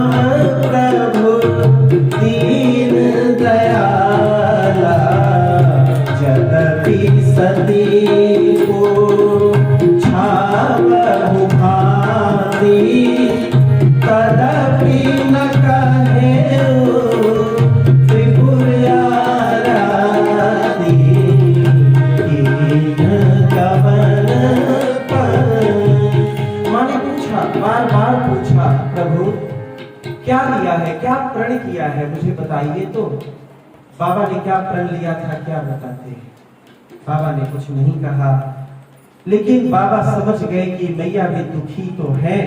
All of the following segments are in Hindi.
प्रभु दीन दयाला जगति सती को छावहु भांति तदपि न कहेउ त्रिपुरारी कीन कवन माने पूछा, बार बार पूछा, प्रभु क्या लिया है, क्या प्रण किया है, मुझे बताइए। तो बाबा ने क्या प्रण लिया था, क्या बताते हैं। बाबा ने कुछ नहीं कहा, लेकिन बाबा समझ गए कि मैया भी दुखी तो है,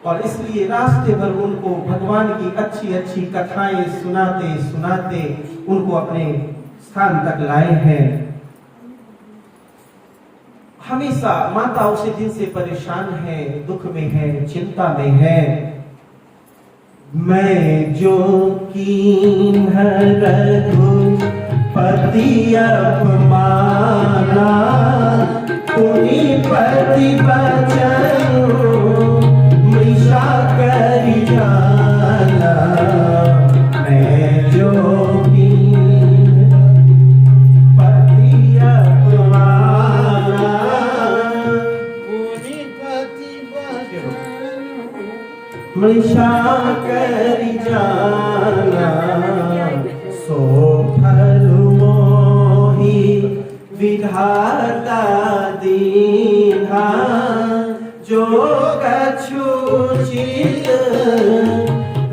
और इसलिए रास्ते भर उनको भगवान की अच्छी अच्छी कथाएं सुनाते सुनाते उनको अपने स्थान तक लाए हैं। हमेशा माता उसी दिन से परेशान है, दुख में है, चिंता में है। मैं जो कीन्ह रघुपति अपमाना पुनि पति बचनु मृषा करि जाना। मैं जो मृषा करि जाना सो फल मोहि विधाता दीन्हा। जो कछु चित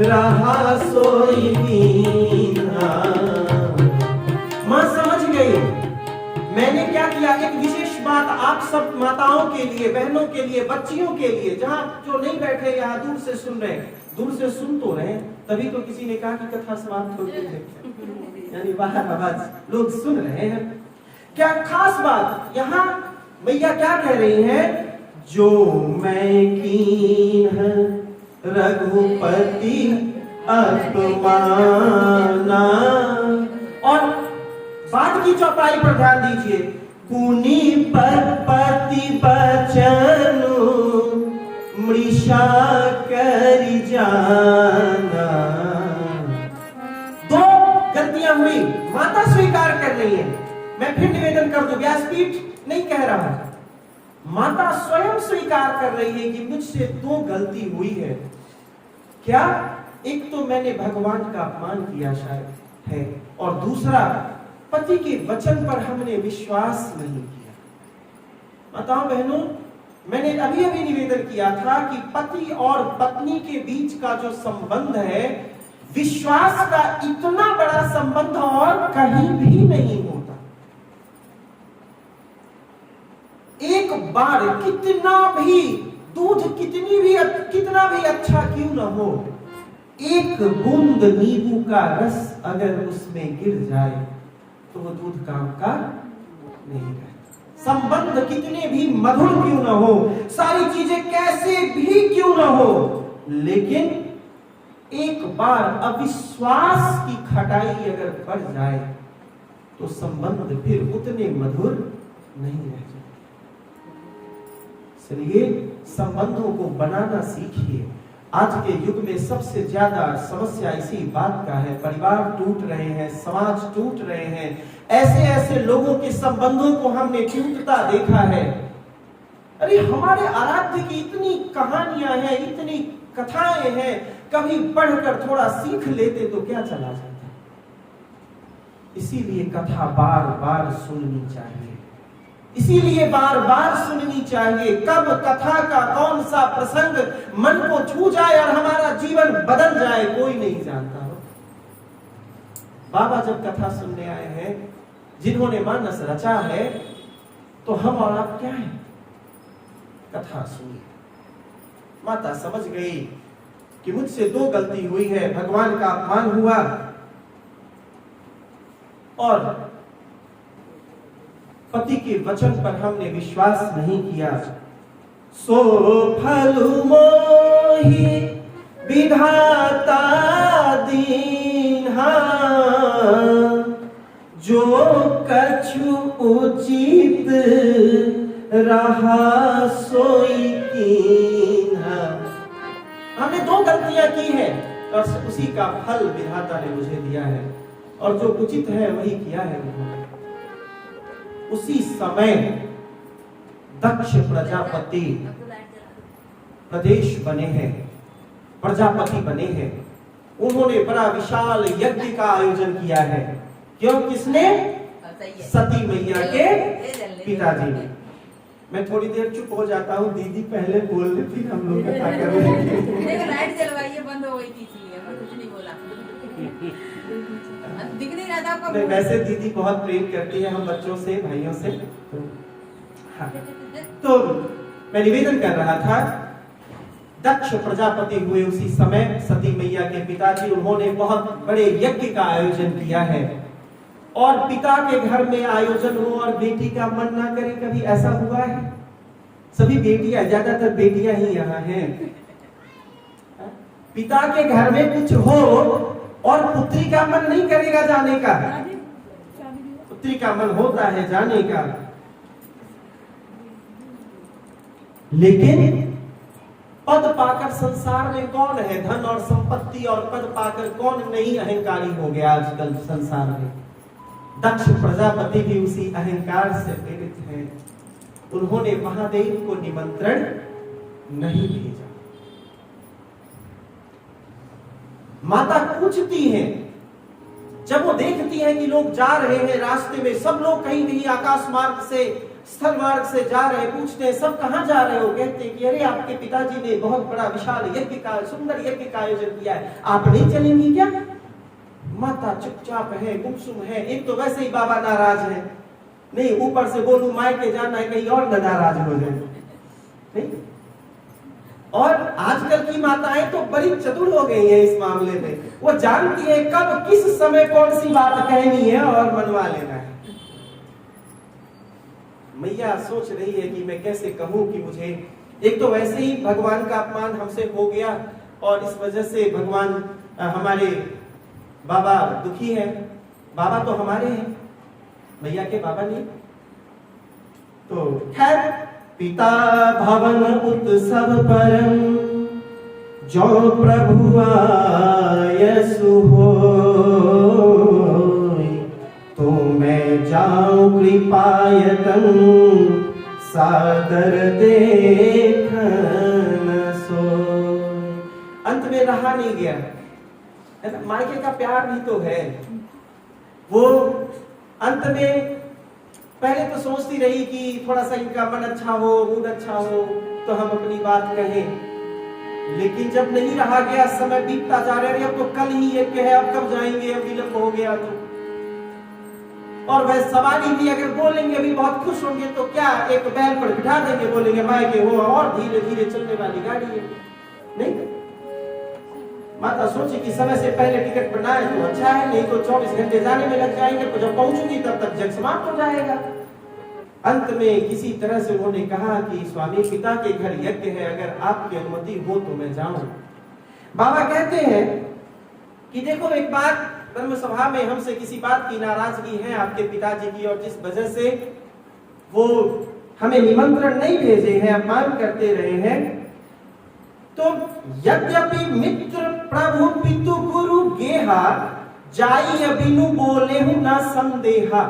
रहा सोई दीन्हा। मां समझ गई मैंने क्या किया। एक विशेष बात आप सब माताओं के लिए, बहनों के लिए, बच्चियों के लिए, जहां जो नहीं बैठे यहाँ दूर से सुन रहे हैं, दूर से सुन तो रहे, तभी तो किसी ने कहा कि कथा समाप्त हो गई है, यानी बाहर आवाज लोग सुन रहे हैं। क्या खास बात यहाँ मैया क्या कह रही हैं, जो मैं कीन्ह रघुपति अपमाना। और बात की चौपाई पर ध्यान दीजिए, पुनि पति बचनु मृषा करि जाना। दो गलतियां हुई, माता स्वीकार कर रही है। मैं फिर निवेदन कर दूं, व्यासपीठ नहीं कह रहा, माता स्वयं स्वीकार कर रही है कि मुझसे दो गलती हुई है। क्या? एक तो मैंने भगवान का अपमान किया शायद है, और दूसरा पति के वचन पर हमने विश्वास नहीं किया। माताओं बहनों, मैंने अभी अभी निवेदन किया था कि पति और पत्नी के बीच का जो संबंध है, विश्वास का इतना बड़ा संबंध और कहीं भी नहीं होता। एक बार कितना भी दूध कितना भी अच्छा क्यों न हो, एक बूंद नींबू का रस अगर उसमें गिर जाए तो वो दूध काम का नहीं करता। संबंध कितने भी मधुर क्यों न हो, सारी चीजें कैसे भी क्यों न हो, लेकिन एक बार अविश्वास की खटाई अगर बढ़ जाए तो संबंध फिर उतने मधुर नहीं रह जाते। इसलिए संबंधों को बनाना सीखिए। आज के युग में सबसे ज्यादा समस्या इसी बात का है, परिवार टूट रहे हैं, समाज टूट रहे हैं। ऐसे ऐसे लोगों के संबंधों को हमने टूटता देखा है। अरे हमारे आराध्य की इतनी कहानियां हैं, इतनी कथाएं हैं, कभी पढ़कर थोड़ा सीख लेते तो क्या चला जाता। इसीलिए कथा बार बार सुननी चाहिए, इसीलिए बार बार सुननी चाहिए। कब कथा का कौन सा प्रसंग मन को छू जाए और हमारा जीवन बदल जाए कोई नहीं जानता हो। बाबा जब कथा सुनने आए हैं, जिन्होंने मानस रचा है, तो हम और आप क्या हैं? कथा सुनिए। माता समझ गई कि मुझसे दो गलती हुई है, भगवान का अपमान हुआ और पति के वचन पर हमने विश्वास नहीं किया। सो फल मोहि विधाता दीन्हा। जो कछु उचित रहा सोई की आपने 2 गलतियां की है और उसी का फल विधाता ने मुझे दिया है, और जो उचित है वही किया है उन्होंने। उसी समय दक्ष प्रजापति प्रदेश बने हैं, प्रजापति बने हैं। उन्होंने बड़ा विशाल यज्ञ का आयोजन किया है। क्यों? किसने? सती मैया के पिताजी ने। मैं थोड़ी देर चुप हो जाता हूँ, दीदी पहले बोल रही थी, हम लोग कथा कर रहे थे। लाइट जलवाइए, बंद हो गई थी इसलिए मैं कुछ नहीं बोला। दिख नहीं रहा था आपको? नहीं, वैसे दीदी बहुत प्रेम करती है हम बच्चों से, भाइयों से। हाँ। तो मैं निवेदन कर रहा था, दक्ष प्रजापति हुए उसी समय सती मैया के पिताजी, उन्होंने बहुत बड़े यज्ञ का आयोजन किया है। और पिता के घर में आयोजन हो और बेटी का मन ना करे, कभी ऐसा हुआ है? सभी बेटियां, ज्यादातर बेटियां ही यहाँ हैं। पिता के घर में कुछ हो और पुत्री का मन नहीं करेगा जाने का। पुत्री का मन होता है जाने का, लेकिन पद पाकर संसार में कौन है? धन और संपत्ति और पद पाकर कौन नहीं अहंकारी हो गया आजकल संसार में? दक्ष प्रजापति भी उसी अहंकार से पीड़ित हैं। उन्होंने महादेव को निमंत्रण नहीं भेजा। माता पूछती हैं, जब वो देखती है कि लोग जा रहे हैं रास्ते में, सब लोग कहीं कहीं आकाश मार्ग से, स्थल मार्ग से जा रहे, पूछते हैं सब कहां जा रहे हो? कहते हैं कि अरे आपके पिताजी ने बहुत बड़ा विशाल यज्ञ का, सुंदर यज्ञ का आयोजन किया है, आप नहीं चलेंगी क्या? माता चुपचाप है, गुमसुम है। एक तो वैसे ही बाबा नाराज है, नहीं ऊपर से बोलूं मायके जाना है, कहीं और नाराज हो जाए नहीं। और आजकल की माताएं तो बड़ी चतुर हो गई हैं इस मामले में, वो जानती है कब किस समय कौन सी बात कहनी है और मनवा लेना है। मैया सोच रही है कि मैं कैसे कहूं कि मुझे, एक तो वैसे ही भगवान का अपमान हमसे हो गया और इस वजह से भगवान, हमारे बाबा दुखी है। बाबा तो हमारे हैं, मैया के बाबा नहीं। तो खैर, पिता भवन उत्सव परम जो प्रभु आयसु होय, तो मैं जाऊं कृपायतन सादर देखन सोय। अंत में रहा नहीं गया, मायके का प्यार भी तो है। वो अंत में पहले तो सोचती रही कि थोड़ा सा इनका मन अच्छा हो, मूड अच्छा हो तो हम अपनी बात कहें, लेकिन जब नहीं रहा गया, समय बीतता जा रहा है, अब तो कल ही ये कहे, अब कब जाएंगे, अब विलंब हो गया तो। और वह सवारी भी अगर बोलेंगे अभी बहुत खुश होंगे तो क्या एक बैल पर बिठा देंगे, बोलेंगे मायके हो और धीरे धीरे चलने वाली गाड़ी है, नहीं। माता सोची कि समय से पहले टिकट बनाए तो अच्छा है, नहीं तो 24 घंटे जाने में लग जाएंगे, तो जब पहुंचूंगी तब तक जग समाप्त हो जाएगा। अंत में किसी तरह से उन्होंने कहा कि स्वामी, पिता के घर यज्ञ है, अगर आपकी अनुमति हो तो मैं जाऊं। बाबा कहते हैं कि देखो, एक बात, ब्रह्म सभा में हमसे किसी बात की नाराजगी है आपके पिताजी की, और जिस वजह से वो हमें निमंत्रण नहीं भेजे हैं, अपमान करते रहे हैं, तो यद्यपि मित्र प्रभु पितु गुरु गेहा, जाई अभिनु बोले हूं ना संदेहा।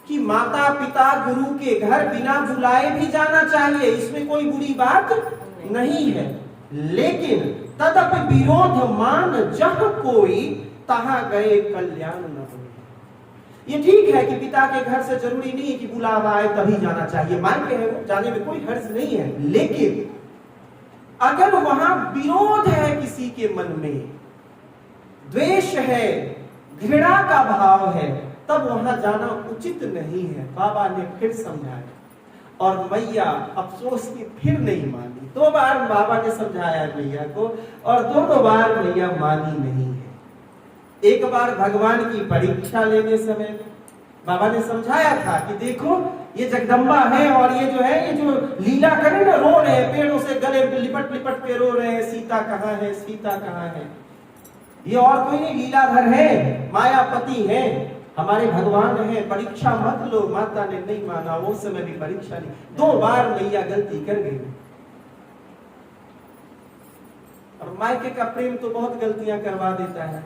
कि माता पिता गुरु के घर बिना बुलाए भी जाना चाहिए, इसमें कोई बुरी बात नहीं है, लेकिन तदप विरोध मान जह कोई, तहां गए कल्याण न हो। ये ठीक है कि पिता के घर से जरूरी नहीं है कि बुलावा आए तभी जाना चाहिए, मायके है जाने में कोई हर्ज नहीं है, लेकिन अगर वहां विरोध है, किसी के मन में द्वेष है, घृणा का भाव है, तब वहां जाना उचित नहीं है। बाबा ने फिर समझाया और मैया अफसोस की फिर नहीं मानी। 2 बार बाबा ने समझाया मैया को और दोनों बार मैया मानी नहीं है। एक बार भगवान की परीक्षा लेने समय बाबा ने समझाया था कि देखो, ये जगदम्बा है और ये जो है, ये जो लीला करे ना, रो रहे हैं, पेड़ों से गले लिपट लिपट के रो रहे हैं, सीता कहाँ है, सीता कहाँ है। ये और कोई नहीं, लीलाधर है, मायापति है, हमारे भगवान है, परीक्षा मत लो। माता ने नहीं माना, वो समय भी परीक्षा नहीं। 2 बार मैया गलती कर गई। और मायके का प्रेम तो बहुत गलतियां करवा देता है।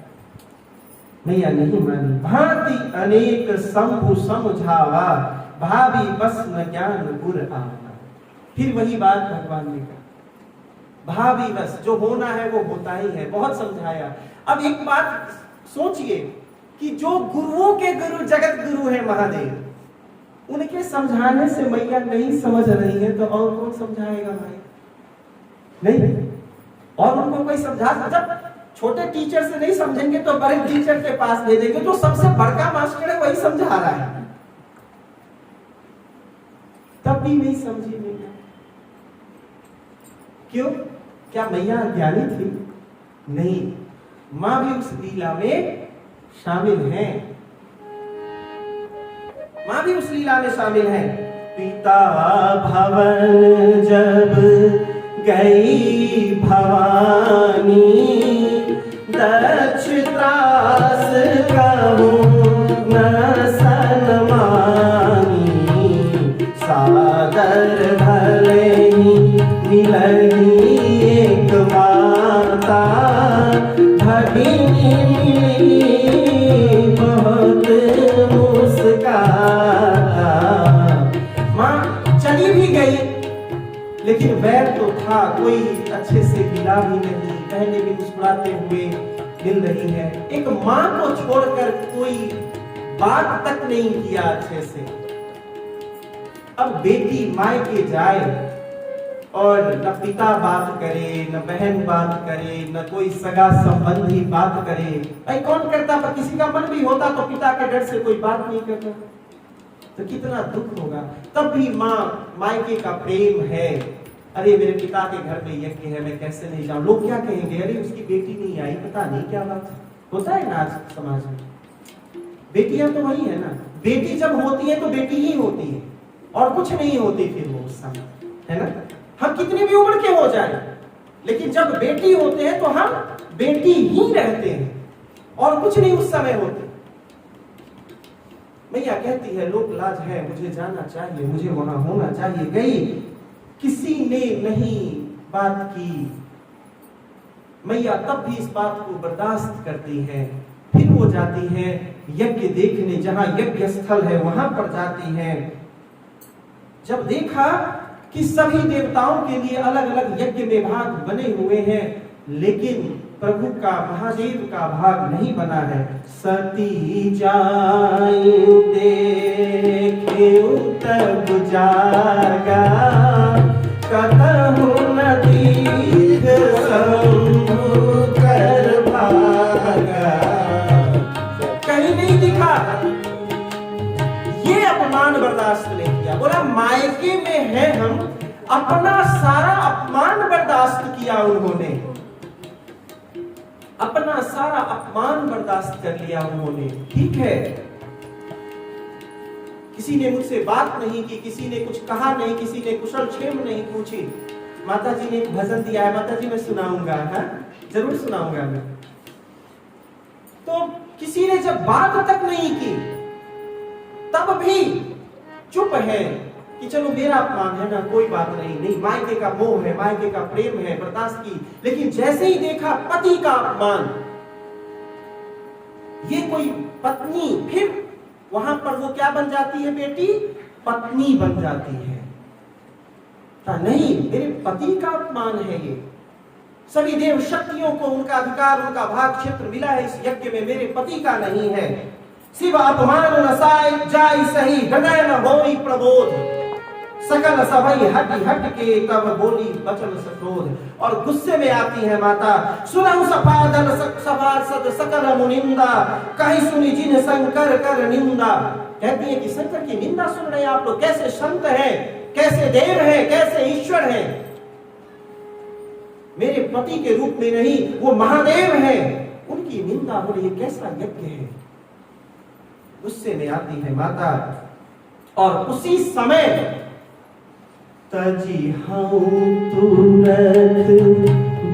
मैया नहीं मानी। भांति अनेक शंभु समझावा, भाभी बस न ज्ञान गुर आवा। फिर वही बात भगवान ने कहा, भाभी बस, जो होना है वो होता ही है। बहुत समझाया। अब एक बात सोचिए कि जो गुरुओं के गुरु जगत गुरु है महादेव, उनके समझाने से मैया नहीं समझ रही है तो और कौन समझाएगा भाई? नहीं, और उनको कोई समझा, जब छोटे टीचर से नहीं समझेंगे तो बड़े टीचर के पास भेजेंगे, जो सबसे बड़का मास्टर है वही समझा रहा है, तब भी नहीं समझी मैया। क्यों? क्या मैया अज्ञानी थी? नहीं, मां भी उस लीला में शामिल है। मां भी उस लीला में शामिल है। पिता भवन जब गई भवानी, दक्ष त्रास कहूं न सनमानी, सादर भले ही मिलगी एक माता, भगिनी बहुत मुस्काता। मां चली भी गई लेकिन वैर तो था, कोई अच्छे से मिला भी नहीं। पहले भी मुस्कुराते हुए मिल रही है। एक मां को छोड़कर कोई बात तक नहीं किया अच्छे से। अब बेटी मायके जाए और न पिता बात करे, न बहन बात करे, न कोई सगा संबंधी बात करे। भाई कौन करता? पर किसी का मन भी होता तो पिता के डर से कोई बात नहीं करता, तो कितना दुख होगा। तब भी माँ मायके का प्रेम है। अरे मेरे पिता के घर में यज्ञ है, मैं कैसे नहीं जाऊं? लोग क्या कहेंगे? अरे उसकी बेटी नहीं आई, पता नहीं क्या बात है। होता है ना आज समाज में, बेटियां तो वही है ना। बेटी जब होती है तो बेटी ही होती है और कुछ नहीं होती फिर वो उस समय, है ना। हम कितनी भी उम्र के हो जाए, लेकिन जब बेटी होते हैं तो हम बेटी ही रहते हैं और कुछ नहीं उस समय होते। मैया कहती है लोक लाज है, मुझे जाना चाहिए, मुझे वहां होना चाहिए। गई, किसी ने नहीं बात की। मैया तब भी इस बात को बर्दाश्त करती है। फिर वो जाती है यज्ञ देखने, जहां यज्ञ स्थल है वहां पर जाती है। जब देखा कि सभी देवताओं के लिए अलग अलग यज्ञ में भाग बने हुए हैं, लेकिन प्रभु का, महादेव का भाग नहीं बना है। सती जाई देखे तब जागा, कतहु न दीख शंभु कर भागा। कहीं नहीं दिखा। ये अपमान बर्दाश्त नहीं किया। बोला मायके में है हम, अपना सारा अपमान बर्दाश्त किया उन्होंने, अपना सारा अपमान बर्दाश्त कर लिया उन्होंने। ठीक है, किसी ने मुझसे बात नहीं की, किसी ने कुछ कहा नहीं, किसी ने कुशल क्षेम नहीं पूछी। माता जी ने एक भजन दिया है, माता जी मैं सुनाऊंगा, है जरूर सुनाऊंगा मैं। तो किसी ने जब बात तक नहीं की तब भी चुप है कि चलो मेरा अपमान है ना, कोई बात नहीं। नहीं, मायके का मोह है, मायके का प्रेम है, बर्दाश्त की। लेकिन जैसे ही देखा पति का अपमान, ये कोई पत्नी, फिर वहां पर वो क्या बन जाती है? बेटी पत्नी बन जाती है। नहीं, मेरे पति का अपमान है ये। सभी देव शक्तियों को उनका अधिकार, उनका भाग क्षेत्र मिला है इस यज्ञ में, मेरे पति का नहीं है। शिव अपमान नसाय जाय सही, हृदय न होई प्रबोध, सकल सभई हट हट के तब बोली बचन सक्रोध। और गुस्से में आती है माता। सुनहु सफादन सभासद सकल मुनिंदा, कहीं सुनी जिन शंकर कर निंदा। कहती है कि शंकर की निंदा सुन रहे हैं आप लोग, कैसे संत हैं, कैसे देव हैं, कैसे ईश्वर हैं। मेरे पति के रूप में नहीं, वो महादेव हैं, उनकी निंदा हो रही है, कैसा यज्ञ है। गुस्से में आती है माता। और उसी समय तजी हूँ तुरंत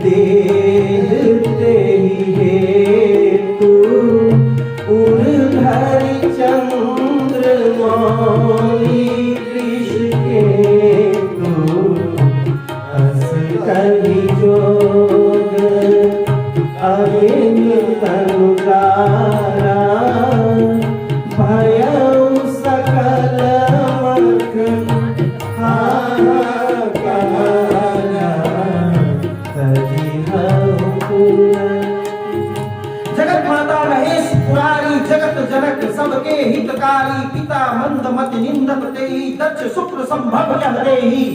देते ही तू, उर्धरि चंद्र मौली कृष्ण के तू, हंस कही जोग अरिन तनुजारा भयउ सकल मख हाहाकारा तजी हऊ पुनः। जगत माता महेश पुरारी जगत जनक सबके हितकारी पिता मंदमति निंदत तेहि दक्ष शुक्र संभव यह देहि।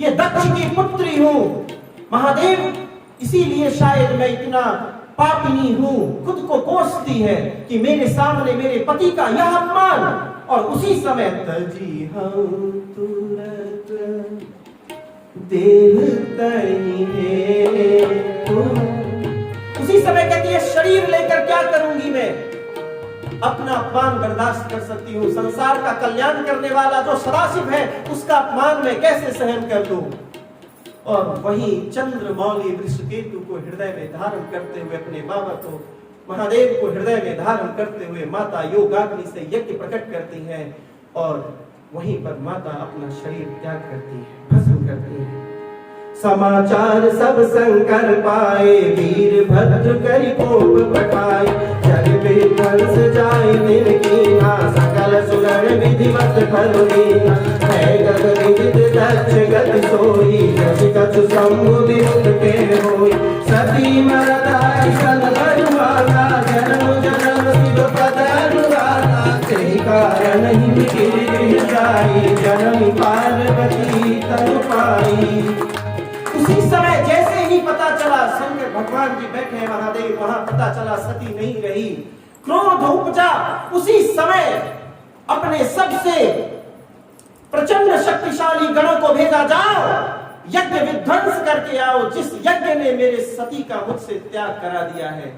ये दक्ष की पुत्री हूँ महादेव, इसीलिए शायद मैं इतना पापिनी हूँ। खुद को कोसती है कि मेरे सामने मेरे पति का यह अपमान, और उसी समय तजी हूँ तुरत देह तई है। उसी समय कहती है शरीर लेकर क्या करूंगी मैं, अपना अपमान बर्दाश्त कर सकती हूँ, संसार का कल्याण करने वाला जो सदाशिव है उसका अपमान मैं कैसे सहन कर लूं। और वहीं चंद्रमौली वृषकेतु को हृदय में धारण करते हुए अपने बाबा को महादेव को हृदय में धारण करते हुए माता योगाग्नि से यज्ञ प्रकट करती है, और वहीं पर माता अपना शरीर त्याग करती है, भस्म करती है। समाचार सब शंकर पाए वीरभद्र करि कोप पठाए जग विध्वंस जाय दिन कीना सकल सुगण विधिवत फल दीना है गग विदित दक्ष गति सोई जस कछु शंभु विमुख के होई सती मरदाई सन बरुआना जन्म जन्म शिव पद अनुरागा तेहि कारण ही गिर गिर जाई जनम पार्वती तनु पाई। उसी समय जैसे ही पता चला शंकर भगवान जी बैठे हैं महादेव, वहां पता चला सती नहीं रही, क्रोध उपजा। उसी समय अपने सबसे प्रचंड शक्तिशाली गणों को भेजा, जाओ यज्ञ विध्वंस करके आओ, जिस यज्ञ ने मेरे सती का मुझसे त्याग करा दिया है।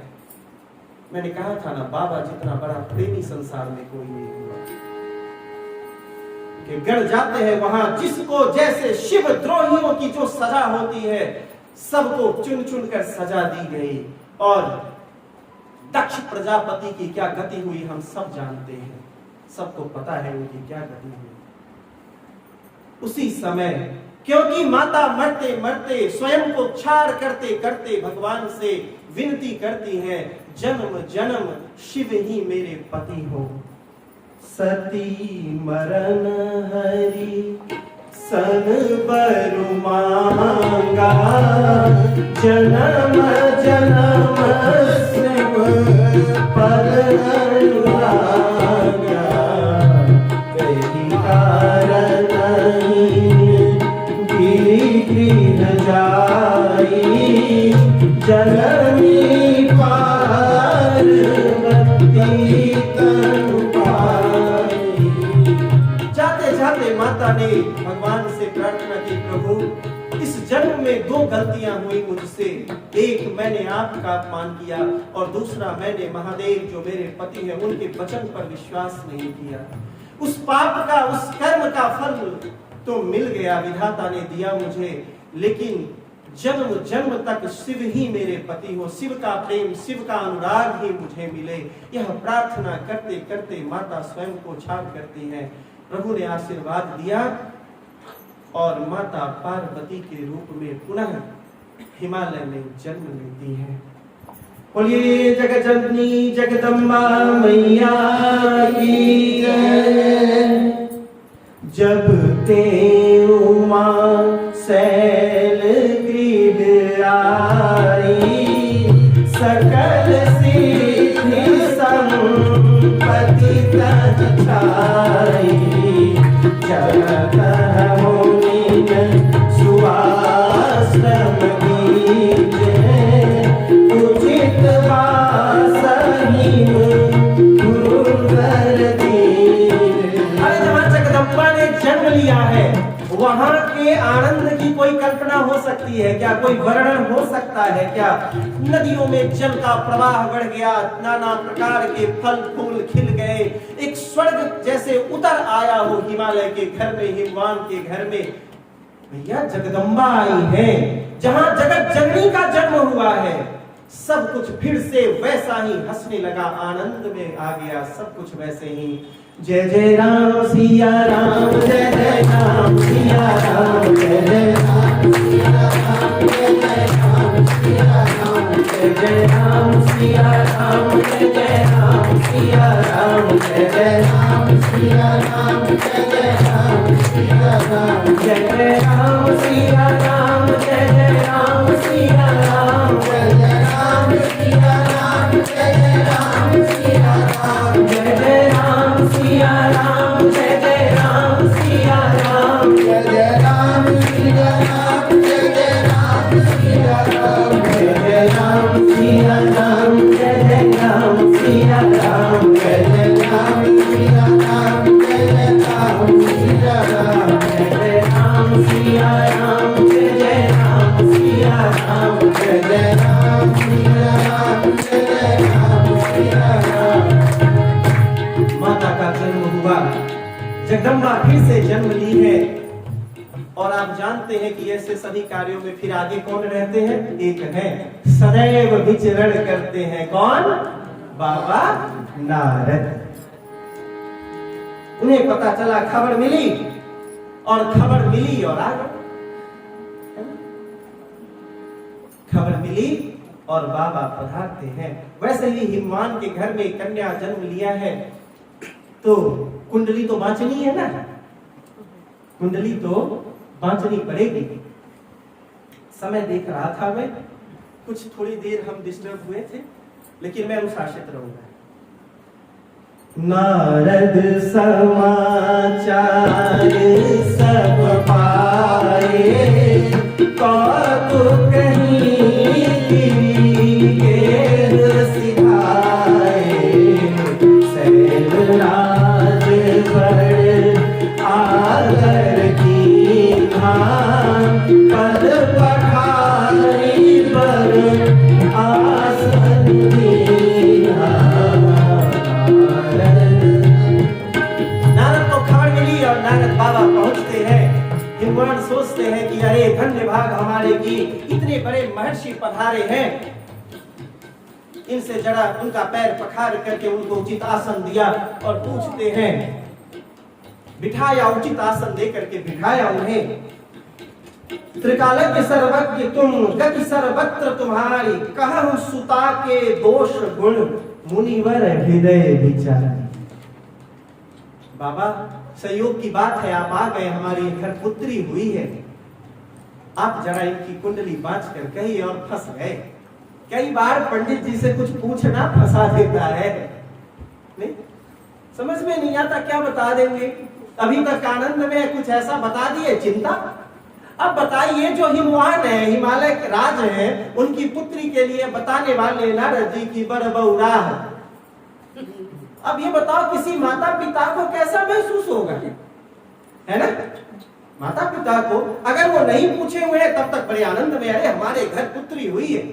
मैंने कहा था ना, बाबा जितना बड़ा प्रेमी संसार में कोई नहीं हुआ। कि गढ़ जाते हैं वहां जिसको जैसे शिव द्रोहियों की जो सजा होती है सबको चुन चुन कर सजा दी गई, और दक्ष प्रजापति की क्या गति हुई हम सब जानते हैं, सबको पता है उनकी क्या गति हुई। उसी समय क्योंकि माता मरते मरते स्वयं को क्षार करते करते भगवान से विनती करती है, जन्म जन्म शिव ही मेरे पति हो। सती मरण हरि सन बरु मांगा जन्म जन्म शिव पद अनुरागा कहि कारण गिरि गृह जाई जननी पार्वती तनु पाई। जाते जाते माता ने भगवान से प्रार्थना की, प्रभु इस जन्म में दो गलतियां हुई मुझसे, एक मैंने आपका अपमान किया और दूसरा मैंने महादेव जो मेरे पति हैं उनके वचन पर विश्वास नहीं किया। उस पाप का उस कर्म का फल तो मिल गया, विधाता ने दिया मुझे, लेकिन जन्म जन्म तक शिव ही मेरे पति हो, शिव का प्रेम शिव का अनुराग ही मुझे मिले। यह प्रार्थना करते करते माता स्वयं को क्षार करती है। प्रभु ने आशीर्वाद दिया और माता पार्वती के रूप में पुनः हिमालय में जन्म लेती है। बोलिए जगजननी जगदम्बा मैया की जय। जब ते उमा शैल गृह आई सकल सिद्धि संपत्ति तज छाई जगत मुनि सुआश्रम दीजे उचित वासहि गुरुवर दीजे। अरे जहाँ जगदम्बा ने जन्म लिया है वहां के आनंद की कोई कल्पना हो सकती है क्या, कोई वर्णन हो सकता है क्या? नदियों में जल का प्रवाह बढ़ गया, नाना प्रकार के फल फूल खिल गए, एक स्वर्ग जैसे उतर आया हो हिमालय के घर में, हिमवान के घर में। भैया जगदम्बा आई है, जहां जगत जननी का जन्म हुआ है, सब कुछ फिर से वैसा ही हंसने लगा, आनंद में आ गया, सब कुछ वैसे ही। जय जय राम सिया राम, जय जय राम सिया राम, जय जय राम सिया राम, जय जय राम सिया राम, जय जय जय राम सिया राम, जय जय राम सिया राम, जय जय राम सिया राम, जय जय राम सिया राम, जय जय राम सिया राम, जय जय राम सिया राम, जय जय राम सिया राम, जय जय राम सिया राम, जय जय राम सिया राम, जय जय राम सिया राम, जय जय राम सिया राम, जय जय राम सिया राम, जय जय राम सिया राम, जय जय राम सिया राम, जय जय राम सिया राम, जय जय राम सिया राम, जय जय राम सिया राम, जय जय राम सिया राम, जय जय राम सिया राम, जय जय राम सिया राम। माता का जन्म हुआ, जगदम्बा फिर से जन्म ली है। और आप जानते हैं कि ऐसे सभी कार्यों में फिर आगे कौन रहते हैं? एक है सदैव विचरण करते हैं, कौन? बाबा नारद। उन्हें पता चला, खबर मिली और आ गए। खबर मिली और बाबा पधारते हैं। वैसे ही हिमवान के घर में कन्या जन्म लिया है तो कुंडली तो बांचनी है ना, कुंडली तो बांचनी पड़ेगी। समय देख रहा था मैं, कुछ थोड़ी देर हम डिस्टर्ब हुए थे, लेकिन मैं अनुशासित रहूंगा। नारद समाचार सब पाए, कौतुक कहीं के सिधाए, सैलराज बड़ आदर की पद पठारी पर आसन दीना। नारद को खबर मिली और नारद बाबा पहुंचते हैं। हिमवान सोचते हैं कि अरे धन्य भाग हमारे की, इतने बड़े महर्षि पधारे हैं। इनसे जरा उनका पैर पखार करके उनको उचित आसन दिया और पूछते हैं, बिठाया, उचित आसन देकर के बिठाया उन्हें। त्रिकालज्ञ सर्वज्ञ तुम, गति सर्वत्र तुम्हारी, कहूं सुता के दोष गुण, मुनिवर हृदय विचारी। बाबा संयोग की बात है, आप आ गए, हमारी घर पुत्री हुई है। आप जरा इनकी कुंडली बांच कर कहीं और फंस गए। कई बार पंडित जी से कुछ पूछना फंसा देता है, नहीं समझ में नहीं आता क्या बता देंगे। अभी तक आनंद में कुछ ऐसा बता दिए, चिंता। अब बताइए, जो हिमवान है, हिमालय के राज है, उनकी पुत्री के लिए बताने वाले नारद जी की बड़ बहुरा है। अब ये बताओ, किसी माता पिता को कैसा महसूस होगा, है ना? माता पिता को अगर वो नहीं पूछे हुए हैं तब तक बड़े आनंद में, अरे हमारे घर पुत्री हुई है,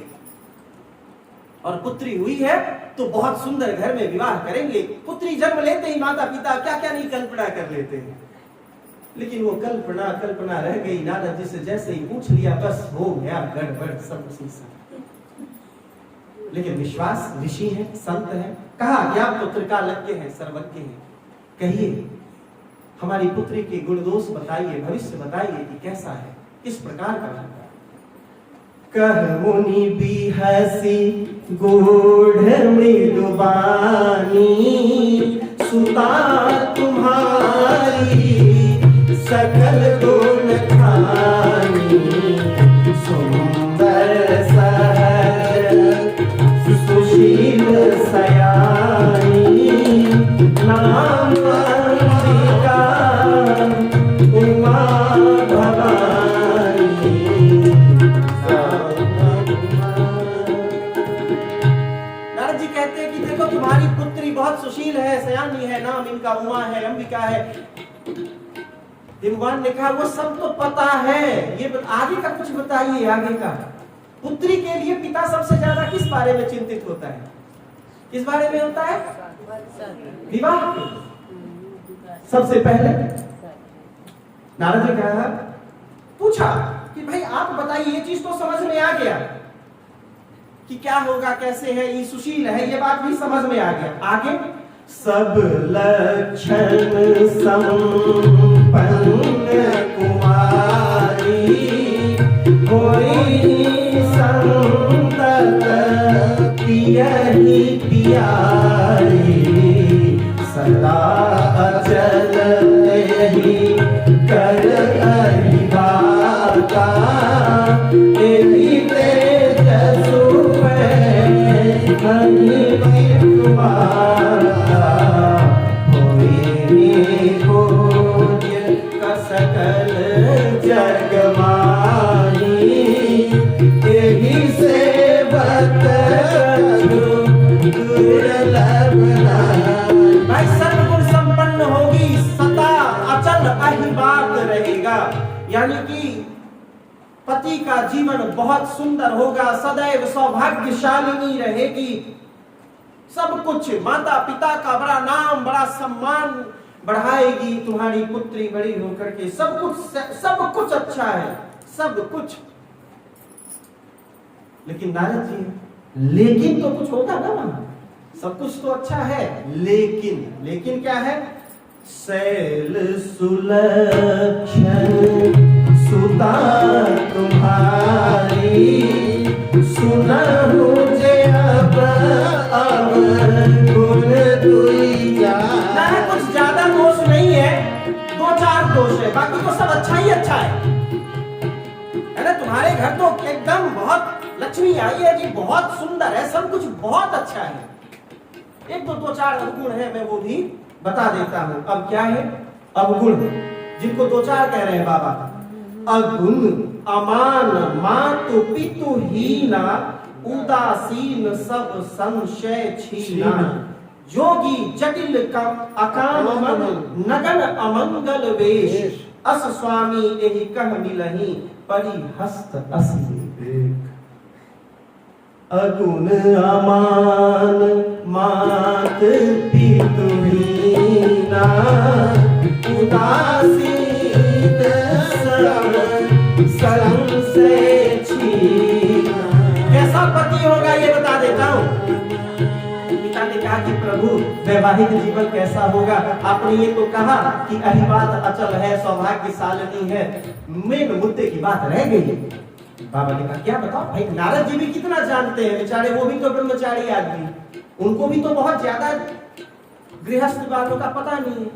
और पुत्री हुई है तो बहुत सुंदर घर में विवाह करेंगे। पुत्री जन्म लेते ही माता पिता क्या क्या नहीं कल्पना कर लेते हैं, लेकिन वो कल्पना रह गई। नारद जी से जैसे ही पूछ लिया, बस हो गया गड़बड़ सब उसी से। लेकिन विश्वास, ऋषि है, संत है, कहा कि आप तो त्रिकालज्ञ हैं, सर्वज्ञ हैं, कहिए हमारी पुत्री के गुण दोष बताइए, भविष्य बताइए कि कैसा है, किस प्रकार का है। कह मुनि बिहसी गूढ़ मृदुबानी, सुता तुम्हारी सकल गुण खानी, सुंदर सहज सुशील सयानी, नाम अंबिका उमा भवानी। नारद जी कहते हैं कि देखो तुम्हारी पुत्री बहुत सुशील है, सयानी है, नाम इनका उमा है, अंबिका है। हिमवान ने कहा वो सब तो पता है, ये आगे का कुछ बताइए, आगे का। पुत्री के लिए पिता सबसे ज्यादा किस बारे में चिंतित होता है? किस बारे में होता है? विवाह। सबसे पहले नारद ने कहा, पूछा कि भाई आप बताइए, ये चीज तो समझ में आ गया कि क्या होगा, कैसे है, ये सुशील है, ये बात भी समझ में आ गया। आगे सब लक्षण संपन्न कुमारी, कोई संतत नहीं तुम्हारा होए पूज्य का सकल जग माही यही से भाई सर्वगुण संपन्न होगी, सदा अचल अहिबात रहेगा। यानी कि पति का जीवन बहुत सुंदर होगा, सदैव सौभाग्यशालिनी रहेगी। सब कुछ माता पिता का बड़ा नाम बड़ा सम्मान बढ़ाएगी तुम्हारी पुत्री बड़ी होकर के। सब कुछ अच्छा है, सब कुछ। लेकिन नारद जी, लेकिन तो कुछ होगा ना वहां। सब कुछ तो अच्छा है, लेकिन क्या है? शैल सुलक्षण सुता तुम्हारी सुनहु जे अब गुण दुइया। कुछ ज्यादा दोष नहीं है, 2-4 दोष है, बाकी तो सब अच्छा ही अच्छा है ना। तुम्हारे घर तो एकदम बहुत लक्ष्मी आई है जी, बहुत सुंदर है, सब कुछ बहुत अच्छा है। एक 2-4 अवगुण है, मैं वो भी बता देता हूं। अब क्या है अवगुण, जिनको 2-4 कह रहे हैं बाबा? अगुण, अमान, मातु पितु हीना, उदासीन सब संशय छीना, जोगी जटिल का अकाम मन, नगन अमंगल वेश, अस स्वामी एहि कह मिलहि परिहस्त असि। अगुण अमान मात पितु हीना, उदासीन सब संशय छीना। कैसा पति होगा ये बता देता हूं। पिता ने कहा कि प्रभु वैवाहिक जीवन कैसा होगा? आपने ये तो कहा कि अहिबात अचल है, सौभाग्यशालिनी है, मेन मुद्दे की बात रह गई। बाबा ने कहा क्या बताओ भाई? नारद जी भी कितना जानते हैं बेचारे, वो भी तो ब्रह्मचारी आदमी, उनको भी तो बहुत ज्यादा गृहस्थ बातों का पता नहीं है।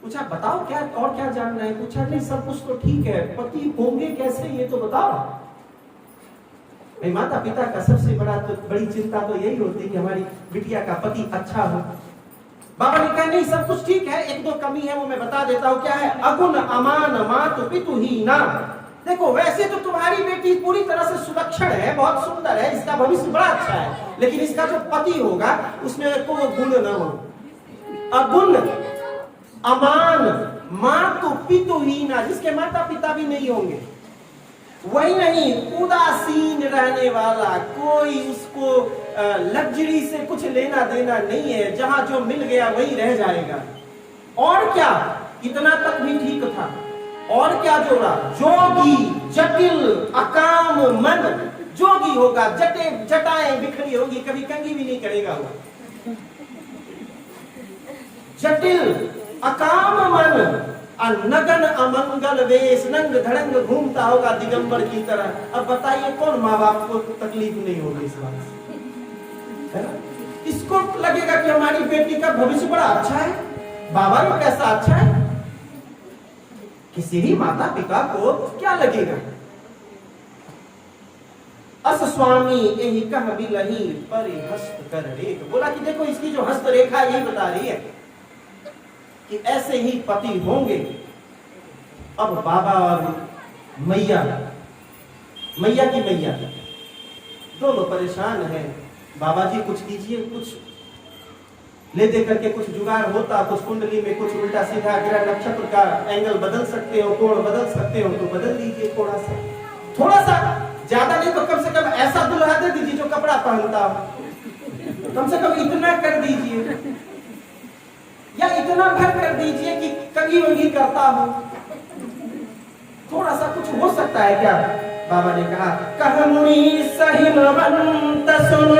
पूछा बताओ क्या और क्या जानना है? पूछा नहीं सब कुछ तो ठीक है, पति होंगे कैसे ये तो बताओ। माता पिता का सबसे बड़ी चिंता तो यही होती है कि हमारी बिटिया का पति अच्छा हो। बाबा ने कहा नहीं सब कुछ ठीक है, 1-2 कमी है वो मैं बता देता हूँ। क्या है? अगुण अमान मातु पितु हीना। देखो वैसे तो तुम्हारी बेटी पूरी तरह से सुलक्षण है, बहुत सुंदर है, इसका भविष्य बड़ा अच्छा है, लेकिन इसका जो पति होगा उसमें कोई गुण न हो। अगुण अमान मातु पितु हीना, जिसके माता पिता भी नहीं होंगे। वही नहीं, उदासीन रहने वाला, कोई उसको लग्जरी से कुछ लेना देना नहीं है, जहां जो मिल गया वही रह जाएगा। और क्या, इतना तक भी ठीक था। और क्या जोड़ा? जोगी जटिल अकाम मन, जोगी होगा, जटाएं बिखरी होगी, कभी कंघी भी नहीं करेगा वो। जटिल अकाम मन, नगन अमंगल वेश, नंग धड़ंग घूमता होगा दिगंबर की तरह। अब बताइए कौन माँ बाप को तकलीफ नहीं होगी इस बात से? है ना? इसको लगेगा कि हमारी बेटी का भविष्य बड़ा अच्छा है, बाबा को कैसा अच्छा है। किसी भी माता पिता को क्या लगेगा? अस स्वामी यही कह बिलहि परिहस्त कर रेख। बोला कि देखो इसकी जो हस्त रेखा यही बता रही है कि ऐसे ही पति होंगे। अब बाबा और मैया की मैया दोनों परेशान हैं। बाबा जी कुछ कीजिए, कुछ ले दे करके कुछ जुगाड़ होता, कुछ कुंडली में कुछ उल्टा सीधा ग्रह नक्षत्र का एंगल बदल सकते हो, कोण बदल सकते हो तो बदल दीजिए थोड़ा सा, ज्यादा नहीं तो कम से कम ऐसा दुल्हा दे दीजिए जो कपड़ा पहनता हो। कम से कम इतना कर दीजिए, या इतना भर कर दीजिए कि कंघी वंघी करता हो। थोड़ा सा कुछ हो सकता है क्या? बाबा ने कहा कहमुनि सहिमवंत सुन,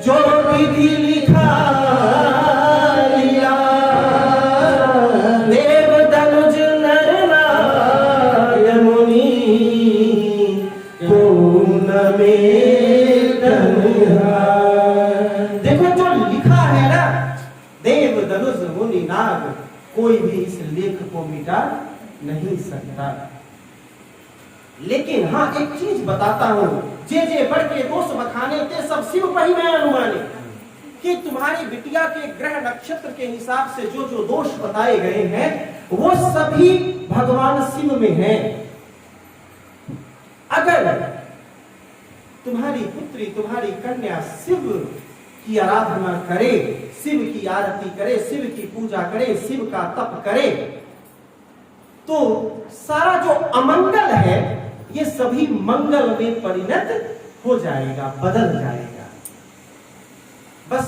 जो विधि लिखा लिया, देव धनुज नर नाय मुनि, पून में तन्हा। देखो जो लिखा है ना, देव धनुष मुनि नाग, कोई भी इस लेख को मिटा नहीं सकता। लेकिन हाँ एक चीज बताता हूं, जे बढ़ के दोष बखाने ते सब शिव पर ही मैं अनुमाने कि तुम्हारी बिटिया के ग्रह नक्षत्र के हिसाब से जो जो दोष बताए गए हैं वो सभी भगवान शिव में हैं। अगर तुम्हारी पुत्री तुम्हारी कन्या शिव की आराधना करे, शिव की आरती करे, शिव की पूजा करे, शिव का तप करे, तो सारा जो अमंगल है ये सभी मंगल में परिणत हो जाएगा, बदल जाएगा। बस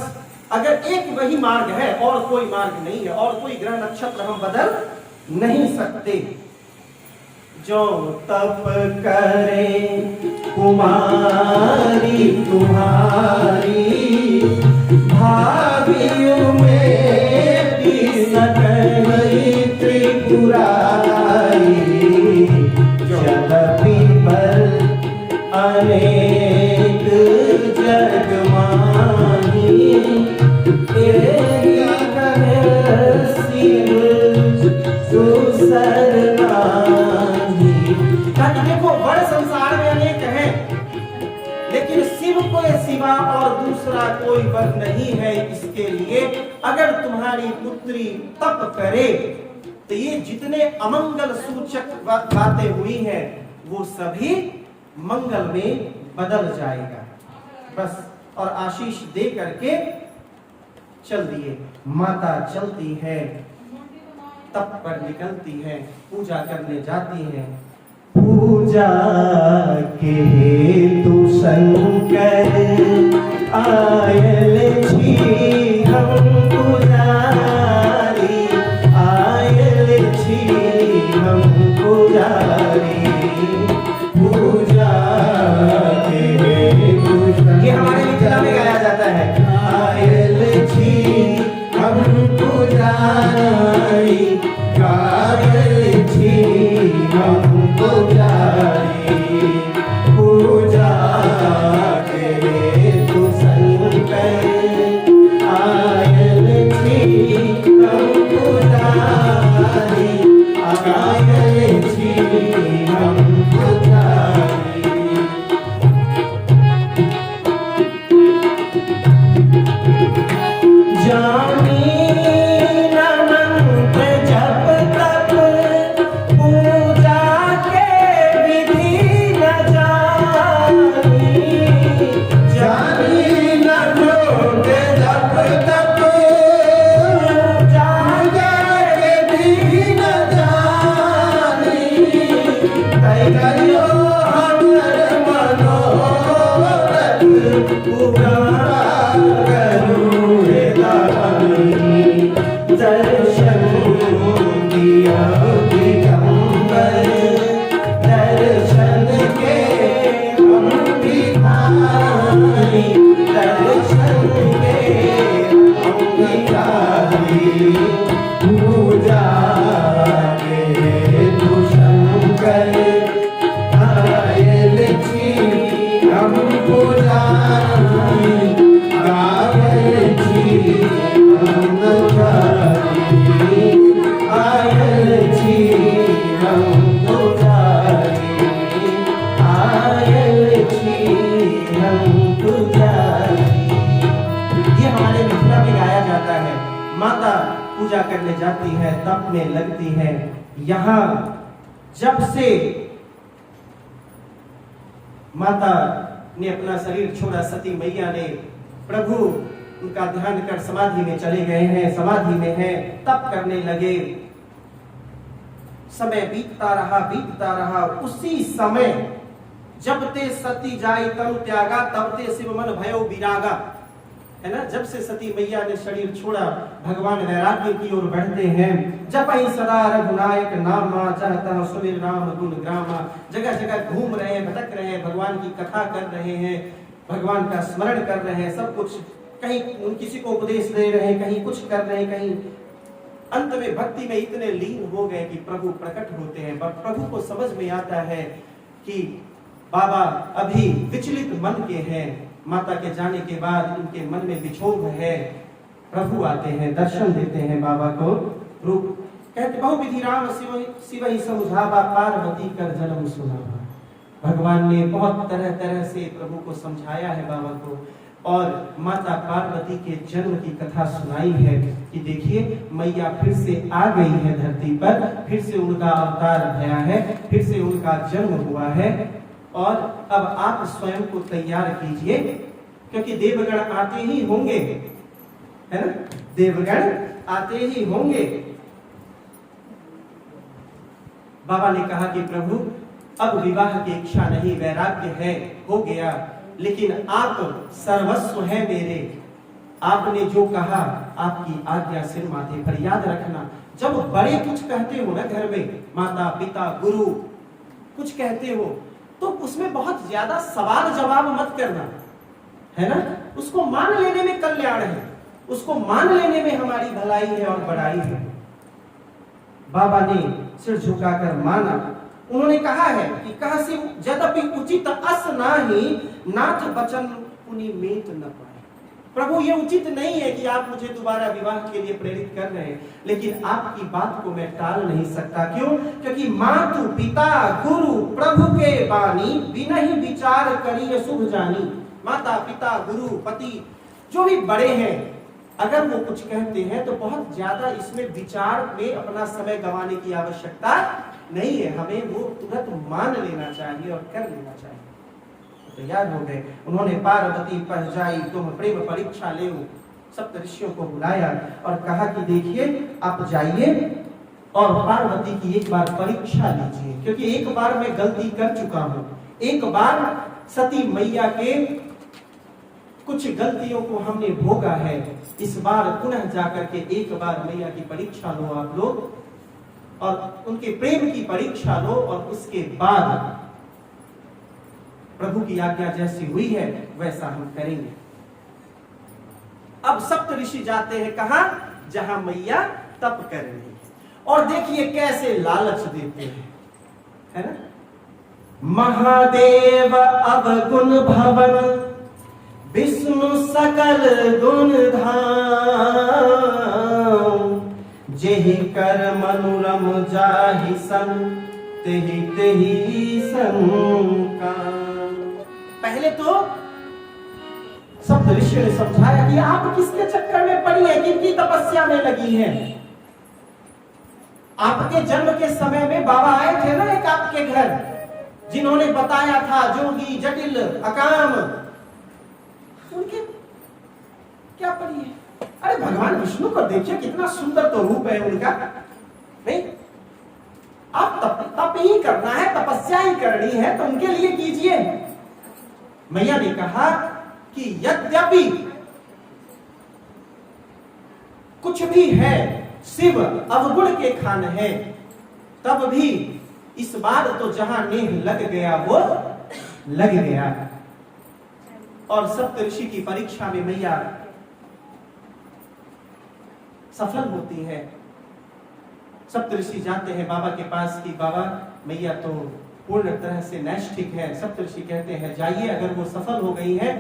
अगर एक वही मार्ग है और कोई मार्ग नहीं है और कोई ग्रह नक्षत्र हम बदल नहीं सकते। जो तप करे कुमारी तुम्हारी भावियों में भी सकई त्रिपुरारी, जगति पर अनेक जग माही, शिव सुसर नाही। देखो बड़े संसार में अनेक हैं, लेकिन शिव को सिवा और दूसरा कोई वर नहीं है। इसके लिए अगर तुम्हारी पुत्री तप करे तो ये जितने अमंगल सूचक बातें हुई हैं वो सभी मंगल में बदल जाएगा। बस और आशीष दे करके चल दिए। माता चलती है, तप पर निकलती है, पूजा करने जाती है। पूजा के हेतु शंकर आयल छी हम पुजारी, आयल छी हम पुजारी। पूजा के हेतु शंकर, ये हमारे मिथिला में गाया जाता है। आयल छी हम पुजारी, आयल छी हम पुजारी। पूजा के हेतु शंकर आयल छी हम पुजारी, आयल छी हम पुजारी। जानी दर्शन दिया दिगंबर, दर्शन के हम भिखारी, दर्शन के हम भिखारी। पूजा के हेतु शंकर आयल छी हम पुजारी, आयल छी हम पुजारी, आयल छी हम पुजारी, आयल छी हम पुजारी। ये हमारे मिथिला में गाया जाता है। माता पूजा करने जाती है, तप में लगती है। यहाँ जब से माता ने अपना शरीर छोड़ा, सती मैया ने, प्रभु उनका ध्यान कर समाधि में चले गए हैं, समाधि में हैं, तप करने लगे। समय बीतता रहा। उसी समय जब ते सती जाई तनु त्यागा, तब ते शिव मन भयो विरागा, है ना। जब से सती मैया ने शरीर छोड़ा, भगवान वैराग्य की ओर बढ़ते हैं। जपहि सदा रघुनायक नामा, जहता सुमिर राम गुण ग्रामा। जगह जगह घूम रहे हैं, भटक रहे हैं, भगवान की कथा कर रहे हैं, भगवान का स्मरण कर रहे हैं, सब कुछ। कहीं किसी को उपदेश दे रहे हैं, कहीं कुछ कर रहे हैं, कहीं अंत में भक्ति में इतने लीन हो गए कि प्रभु प्रकट होते हैं। प्रभु को समझ में आता है कि बाबा अभी विचलित मन के हैं। माता के जाने के बाद उनके मन में विक्षोभ है। प्रभु आते हैं, दर्शन देते हैं बाबा को। रूप कहते बहु विधि राम शिव ही समुझावा, पार्वती कर जन्म सुनावा। भगवान ने बहुत तरह तरह से प्रभु को समझाया है बाबा को, और माता पार्वती के जन्म की कथा सुनाई है कि देखिए मैया फिर से आ गई है धरती पर, फिर से उनका अवतार भया है, फिर से उनका जन्म हुआ है। और अब आप स्वयं को तैयार कीजिए, क्योंकि देवगण आते ही होंगे, है ना, देवगण आते ही होंगे। बाबा ने कहा कि प्रभु अब विवाह की इच्छा नहीं, वैराग्य है, हो गया, लेकिन आप सर्वस्व है मेरे। आपने जो कहा आपकी आज्ञा सिर माथे पर, याद रखना जब बड़े कुछ कहते हो ना घर में, माता पिता गुरु कुछ कहते हो, तो उसमें बहुत ज्यादा सवाल जवाब मत करना, है ना। उसको मान लेने में कल्याण है, उसको मान लेने में हमारी भलाई है और बड़ाई है। बाबा ने सिर झुकाकर माना। उन्होंने कहा है कि कहसी यद्यपि उचित अस नाही, नाथ बचन पुनि मीत न पाए। प्रभु ये उचित नहीं है कि आप मुझे दोबारा विवाह के लिए प्रेरित कर रहे हैं, लेकिन आपकी बात को मैं टाल नहीं सकता। क्यों? क्योंकि मातु पिता गुरु प्रभु के बानी, बिना ही विचार करी शुभ जानी। माता पिता गुरु पति जो भी बड़े हैं, अगर वो कुछ कहते हैं तो बहुत ज्यादा इसमें विचार में अपना समय गंवाने की आवश्यकता नहीं है। हमें वो तुरंत मान लेना चाहिए और कर लेना चाहिए। तैयार हो गए। उन्होंने पार्वती पहचाई तुम प्रेम परीक्षा ले, सप्त ऋषियों को बुलाया और कहा कि देखिए आप जाइए और पार्वती की एक बार परीक्षा लीजिए, क्योंकि एक बार मैं गलती कर चुका हूं। एक बार सती मैया के कुछ गलतियों को हमने भोगा है, इस बार पुनः जाकर के एक बार मैया की परीक्षा लो आप लोग, और उनके प्रेम की परीक्षा लो, और उसके बाद प्रभु की आज्ञा जैसी हुई है वैसा हम करेंगे। अब सप्त ऋषि जाते हैं कहां? जहां मैया तप कर रही है, और देखिए कैसे लालच देते हैं, है ना। महादेव अवगुण भवन, विष्णु सकल गुण धाम, जेहि कर मनोरम जाहि सन, तेहि तेहि संका। पहले तो सप्त ऋषियों ने समझाया कि आप किसके चक्कर में पड़ी है, किनकी तपस्या में लगी हैं। आपके जन्म के समय में बाबा आए थे ना एक आपके घर, जिन्होंने बताया था जोगी जटिल अकाम, उनके क्या पड़ी है? अरे भगवान विष्णु को देखिए कितना सुंदर तो रूप है उनका। नहीं, आप तप ही करना है, तपस्या ही करनी है तो उनके लिए कीजिए। मैया ने कहा कि यद्यपि कुछ भी है शिव अवगुण के खान है, तब भी इस बार तो जहां नेह लग गया वो लग गया। और सप्त ऋषि की परीक्षा में मैया सफल होती है। सप्त ऋषि जाते हैं बाबा के पास कि बाबा मैया तो पूर्ण तरह से नैष्ठिक है। सप्त ऋषि कहते हैं जाइए, अगर वो सफल हो गई है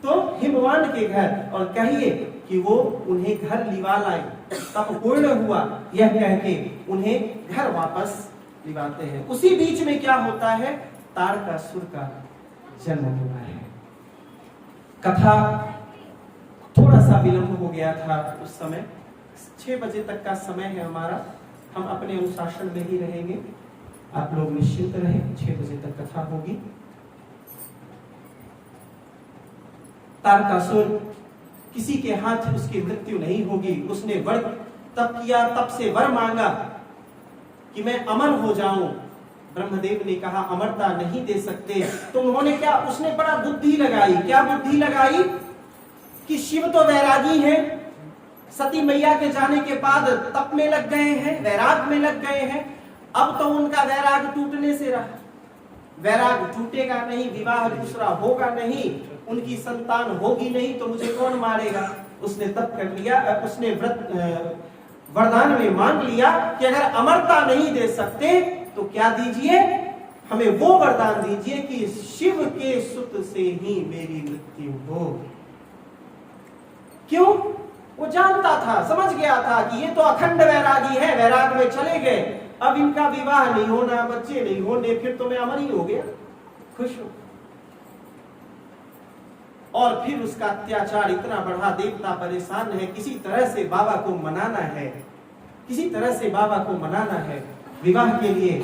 तो हिमवान के घर और कहिए कि वो उन्हें घर लिवा लाए। तब पूर्ण हुआ यह कह के उन्हें घर वापस लिवाते हैं। उसी बीच में क्या होता है? तारकासुर का जन्म हुआ है। कथा थोड़ा सा विलंब हो गया था उस समय, 6 बजे तक का समय है हमारा, हम अपने अनुशासन में ही रहेंगे, आप लोग निश्चिंत रहें, 6 बजे तक कथा होगी। तारकासुर किसी के हाथ उसकी मृत्यु नहीं होगी। उसने वर तप किया, तप से वर मांगा कि मैं अमर हो जाऊं। ब्रह्मदेव ने कहा अमरता नहीं दे सकते। तो उन्होंने क्या, उसने बड़ा बुद्धि लगाई। क्या बुद्धि लगाई? कि शिव तो वैरागी है, सती मैया के जाने के बाद तप में लग गए हैं, वैराग में लग गए हैं। अब तो उनका वैराग टूटने से रहा, वैराग टूटेगा नहीं, विवाह दूसरा होगा नहीं, उनकी संतान होगी नहीं, तो मुझे कौन मारेगा। उसने तप कर लिया, उसने व्रत वरदान में मांग लिया कि अगर अमरता नहीं दे सकते तो क्या दीजिए, हमें वो वरदान दीजिए कि शिव के सुत से ही मेरी मृत्यु हो। क्यों? वो जानता था, समझ गया था कि ये तो अखंड वैरागी है, वैराग में चले गए, अब इनका विवाह नहीं होना, बच्चे नहीं होने, फिर तो मैं अमर ही हो गया। खुश हो। और फिर उसका अत्याचार इतना बढ़ा, देवता परेशान है, किसी तरह से बाबा को मनाना है, किसी तरह से बाबा को मनाना है विवाह के लिए।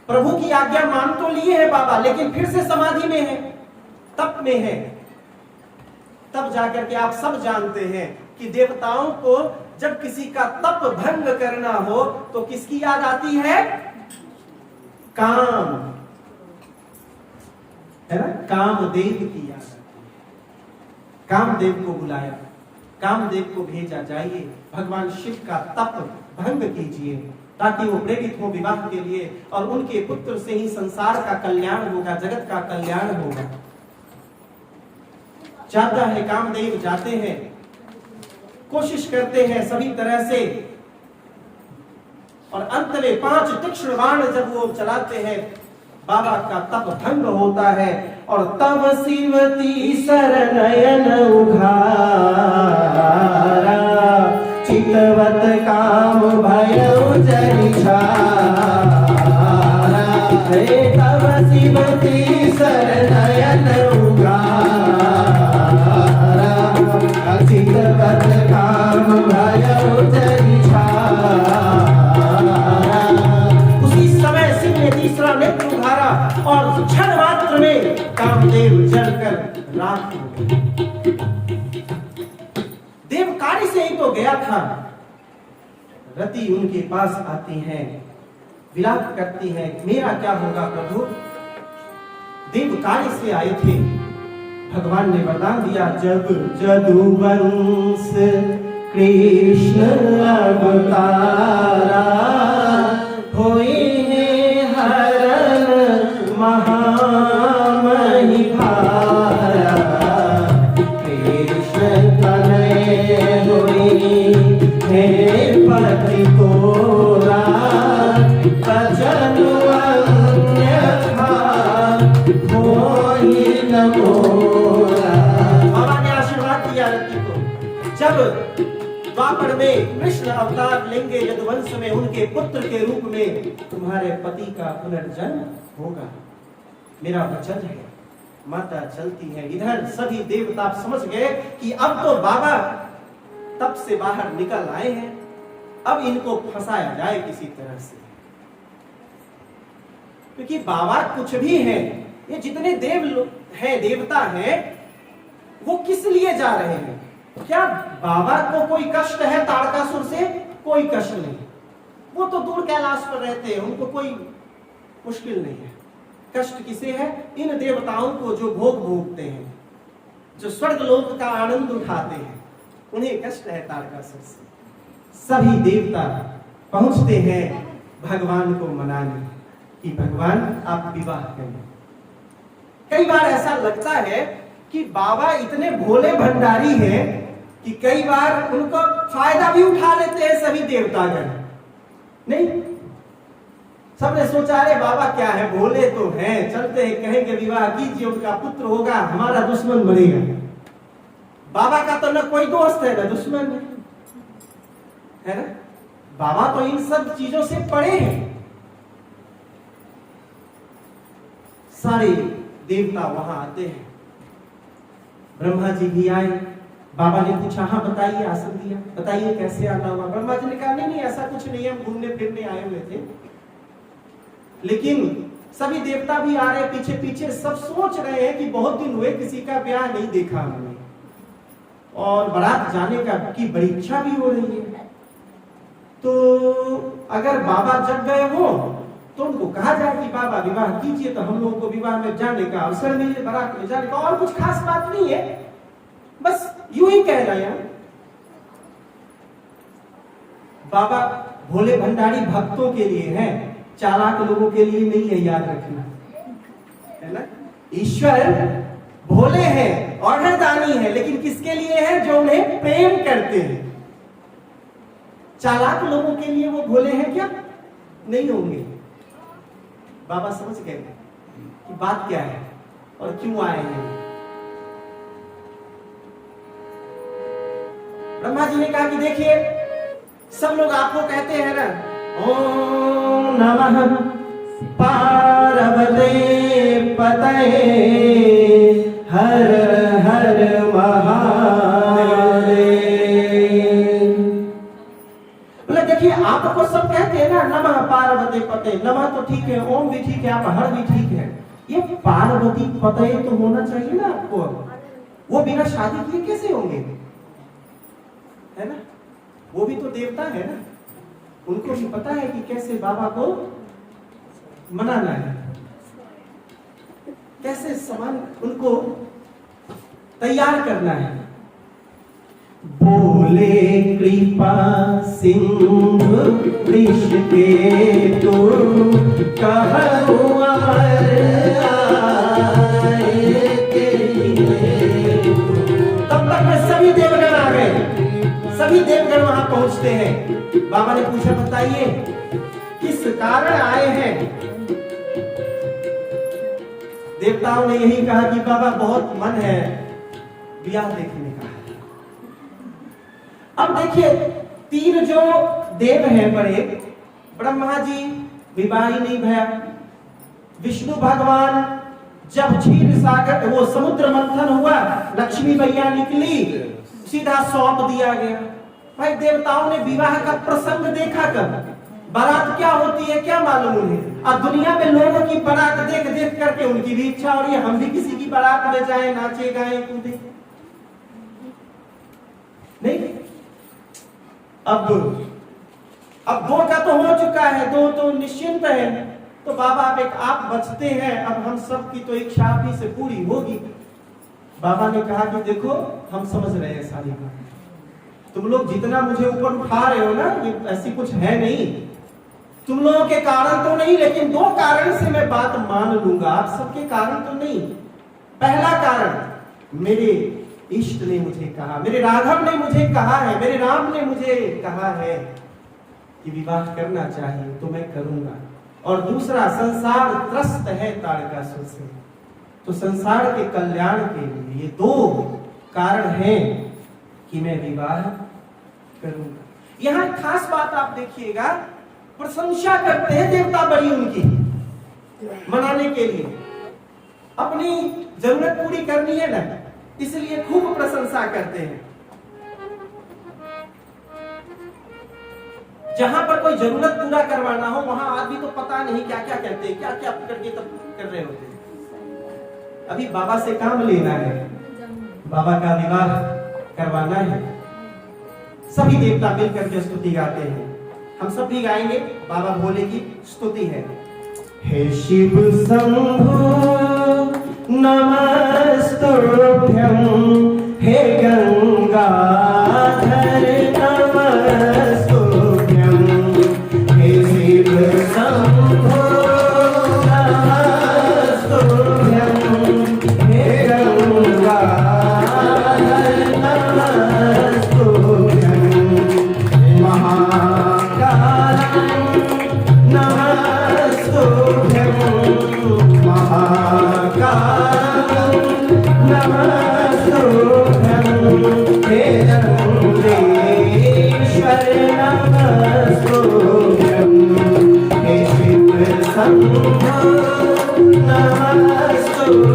प्रभु की आज्ञा मान तो लिए है बाबा, लेकिन फिर से समाधि में है, तप में है। तब जाकर के आप सब जानते हैं कि देवताओं को जब किसी का तप भंग करना हो तो किसकी याद आती है? काम, है ना, कामदेव की याद आती है। कामदेव को बुलाया, कामदेव को भेजा, जाइए भगवान शिव का तप भंग कीजिए ताकि वो प्रेरित हो विवाह के लिए, और उनके पुत्र से ही संसार का कल्याण होगा, जगत का कल्याण होगा। जाता है कामदेव, जाते हैं, कोशिश करते हैं सभी तरह से, और अंत में 5 तीक्ष्ण बाण जब वो चलाते हैं, बाबा का तप भंग होता है। और तब शिवती सरनयन उघारा, चितवत काम भयो जनिछारा। तब शिवती सरनयन उघारा, चितवत काम भयो जनिछारा। उसी समय शिव ने तीसरा नेत्र उघारा और क्षण मात्र में कामदेव जलकर राख हो गए। देवकारी से ही तो गया था। रति उनके पास आती है, विलाप करती है, मेरा क्या होगा प्रभु? देवकारी से आए थे, भगवान ने वरदान दिया, जब जदुवंश कृष्ण अवतारा, होए हैं हरण महामहि भारा। कृष्ण तनय होई है पति तोरा, भजनु अन्यथा होई न मोरा। बाबा ने आशीर्वाद दिया रति को, जब द्वापर में कृष्ण अवतार लेंगे यदुवंश में, उनके पुत्र के रूप में तुम्हारे पति का पुनर्जन्म होगा, मेरा वचन है। माता चलती है, इधर सभी देवता समझ गए कि अब तो बाबा तब से बाहर निकल आए हैं, अब इनको फंसाया जाए किसी तरह से, क्योंकि बाबा कुछ भी है, ये जितने देव हैं, देवता हैं, वो किस लिए जा रहे हैं? क्या बाबा को कोई कष्ट है तारकासुर से? कोई कष्ट नहीं, वो तो दूर कैलाश पर रहते हैं, उनको कोई मुश्किल नहीं है। कष्ट किसे है? इन देवताओं को जो भोग भोगते हैं, जो स्वर्ग लोक का आनंद उठाते हैं, उन्हें कष्ट है तारकासुर से। सभी देवता पहुंचते हैं भगवान को मनाने कि भगवान आप विवाह करें। कई बार ऐसा लगता है कि बाबा इतने भोले भंडारी हैं कि कई बार उनको फायदा भी उठा लेते हैं सभी देवतागण। नहीं, सबने सोचा अरे बाबा क्या है, भोले तो हैं, चलते हैं, कहेंगे विवाह कीजिए, उनका पुत्र होगा, हमारा दुश्मन बनेगा। बाबा का तो न कोई दोस्त है न दुश्मन है ना, बाबा तो इन सब चीजों से परे हैं। सारे देवता वहां आते हैं, ब्रह्मा जी भी आए। बाबा ने पूछा हाँ बताइए, आसन दिया, बताइए कैसे आना हुआ। ब्रह्मा जी ने कहा नहीं नहीं ऐसा कुछ नहीं है, हम घूमने फिरने आए हुए थे। लेकिन सभी देवता भी आ रहे पीछे पीछे, सब सोच रहे हैं कि बहुत दिन हुए किसी का ब्याह नहीं देखा हमने, और बारात जाने का की बड़ी इच्छा भी हो रही है। तो अगर बाबा जग गए हो तो उनको कहा जाए कि बाबा विवाह कीजिए, तो हम लोगों को विवाह में जाने का अवसर मिले, बारात में जाने का। और कुछ खास बात नहीं है, बस यूं ही कह रहे हैं। बाबा भोले भंडारी भक्तों के लिए हैं, चालाक लोगों के लिए नहीं है, याद रखना है ना। ईश्वर भोले हैं, ऑर्डरदानी है, लेकिन किसके लिए है? जो उन्हें प्रेम करते हैं। चालाक लोगों के लिए वो भोले हैं क्या? नहीं होंगे। बाबा समझ गए कि बात क्या है और क्यों आए हैं। ब्रह्मा जी ने कहा कि देखिए सब लोग आपको कहते हैं ना, ओम नमः पार्वते पतये गए हर हर महादेव। बोले देखिए आपको सब कहते हैं ना नमः पार्वती पते, नमः तो ठीक है, ओम भी ठीक है, आप हर भी ठीक है, ये पार्वती पते तो होना चाहिए ना आपको। वो बिना शादी किए कैसे होंगे, है ना? वो भी तो देवता है ना, उनको भी पता है कि कैसे बाबा को मनाना है, कैसे सामान उनको तैयार करना है। बोले कृपा सिंधु वृष के तो कहु अमर आए के लिए। तब तक में सभी देवगण आ गए, सभी देवगण वहां पहुंचते हैं। बाबा ने पूछा बताइए किस कारण आए हैं? देवताओं ने यही कहा कि बाबा बहुत मन है ब्याह देखने का। अब देखिए तीन जो देव हैं बड़े, ब्रह्मा जी विवाह ही नहीं भया, विष्णु भगवान जब क्षीर सागर वो समुद्र मंथन हुआ, लक्ष्मी मैया निकली, सीधा सौंप दिया गया। भाई देवताओं ने विवाह का प्रसंग देखा कब? बारात क्या होती है क्या मालूम उन्हें? अब दुनिया में लोगों की बारात देख देख करके उनकी भी इच्छा हो रही है हम भी किसी की बारात में जाएं, नाचे गाएं कूदे। नहीं, अब दो का तो हो चुका है, दो तो निश्चिंत है। तो बाबा आप बचते हैं, अब हम सब की तो इच्छा आप ही से पूरी होगी। बाबा ने कहा कि देखो हम समझ रहे हैं सारी बात, तुम लोग जितना मुझे ऊपर उठा रहे हो ना, ये ऐसी कुछ है नहीं, तुम लोगों के कारण तो नहीं, लेकिन दो कारण से मैं बात मान लूंगा, आप सबके कारण तो नहीं। पहला कारण मेरे इष्ट ने मुझे कहा, मेरे राघव ने मुझे कहा है, मेरे राम ने मुझे कहा है कि विवाह करना चाहिए तो मैं करूंगा। और दूसरा संसार त्रस्त है तारकासुर से, तो संसार के कल्याण के लिए ये दो कारण हैं कि मैं विवाह करूंगा। यहां खास बात आप देखिएगा, प्रशंसा करते हैं देवता बड़ी उनकी मनाने के लिए, अपनी जरूरत पूरी करनी है ना, इसलिए खूब प्रशंसा करते हैं। जहां पर कोई जरूरत पूरा करवाना हो वहां आदमी तो पता नहीं क्या क्या कहते हैं, क्या क्या करके तब कर रहे होते हैं। अभी बाबा से काम लेना है, बाबा का विवाह करवाना है, सभी देवता मिलकर के स्तुति गाते हैं। हम सब भी गाएंगे, बाबा भोले की स्तुति है। हे शिव शंभो नमस्तुभ्यं, हे गंगाधर नमस्तुभ्यं, हे शिव शंभो नमस्तुभ्यं, हे गंगाधर नमस्तुभ्यं, महाकालं नमस्तुभ्यं, महाकालं नमस्तुभ्यं, हे नंदीश्वर नमस्तुभ्यं, हे शिव शंभो नमस्तुभ्यं,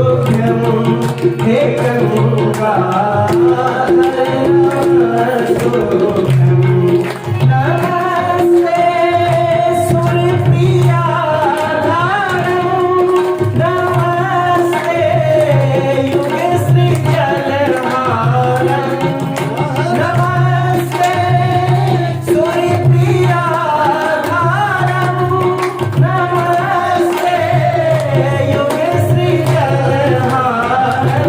हे गंगाधर नमस्तुभ्यं। नमस्ते सूर्यप्रिया धारं, नमस्ते युगश्री जलहारं, नमस्ते सूर्यप्रिया धारं, नमस्ते युगश्री जलहारं,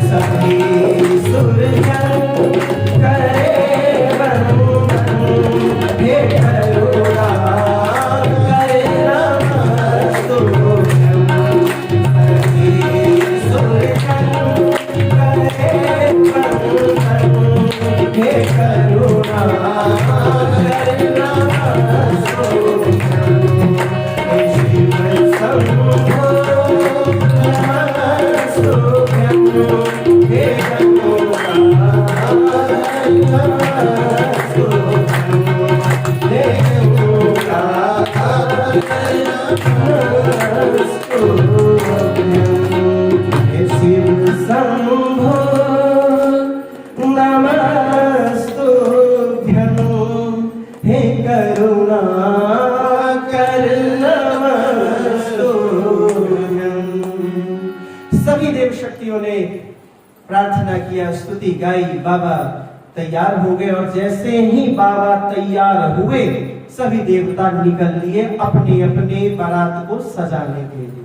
सभी सुरजन करे वंदन, हे करुणा करे नमस्तुभ्यं। सभी सुरजन करे वंदन, हे करुणा करे नमस्तुभ्यं। हे शिव शंभो नमस्तुभ्यं, हे करुणा करे नमस्तुभ्यं, हे करुणा करे नमस्तुभ्यं। हे शिव शंभो नमस्तुभ्यं, हे करुणा कर नमस्तुभ्यं। सभी देव शक्तियों ने प्रार्थना किया, स्तुति गाई, बाबा तैयार हो गए। और जैसे ही बाबा तैयार हुए, सभी देवता निकल लिए अपने अपने बारात को सजाने के लिए।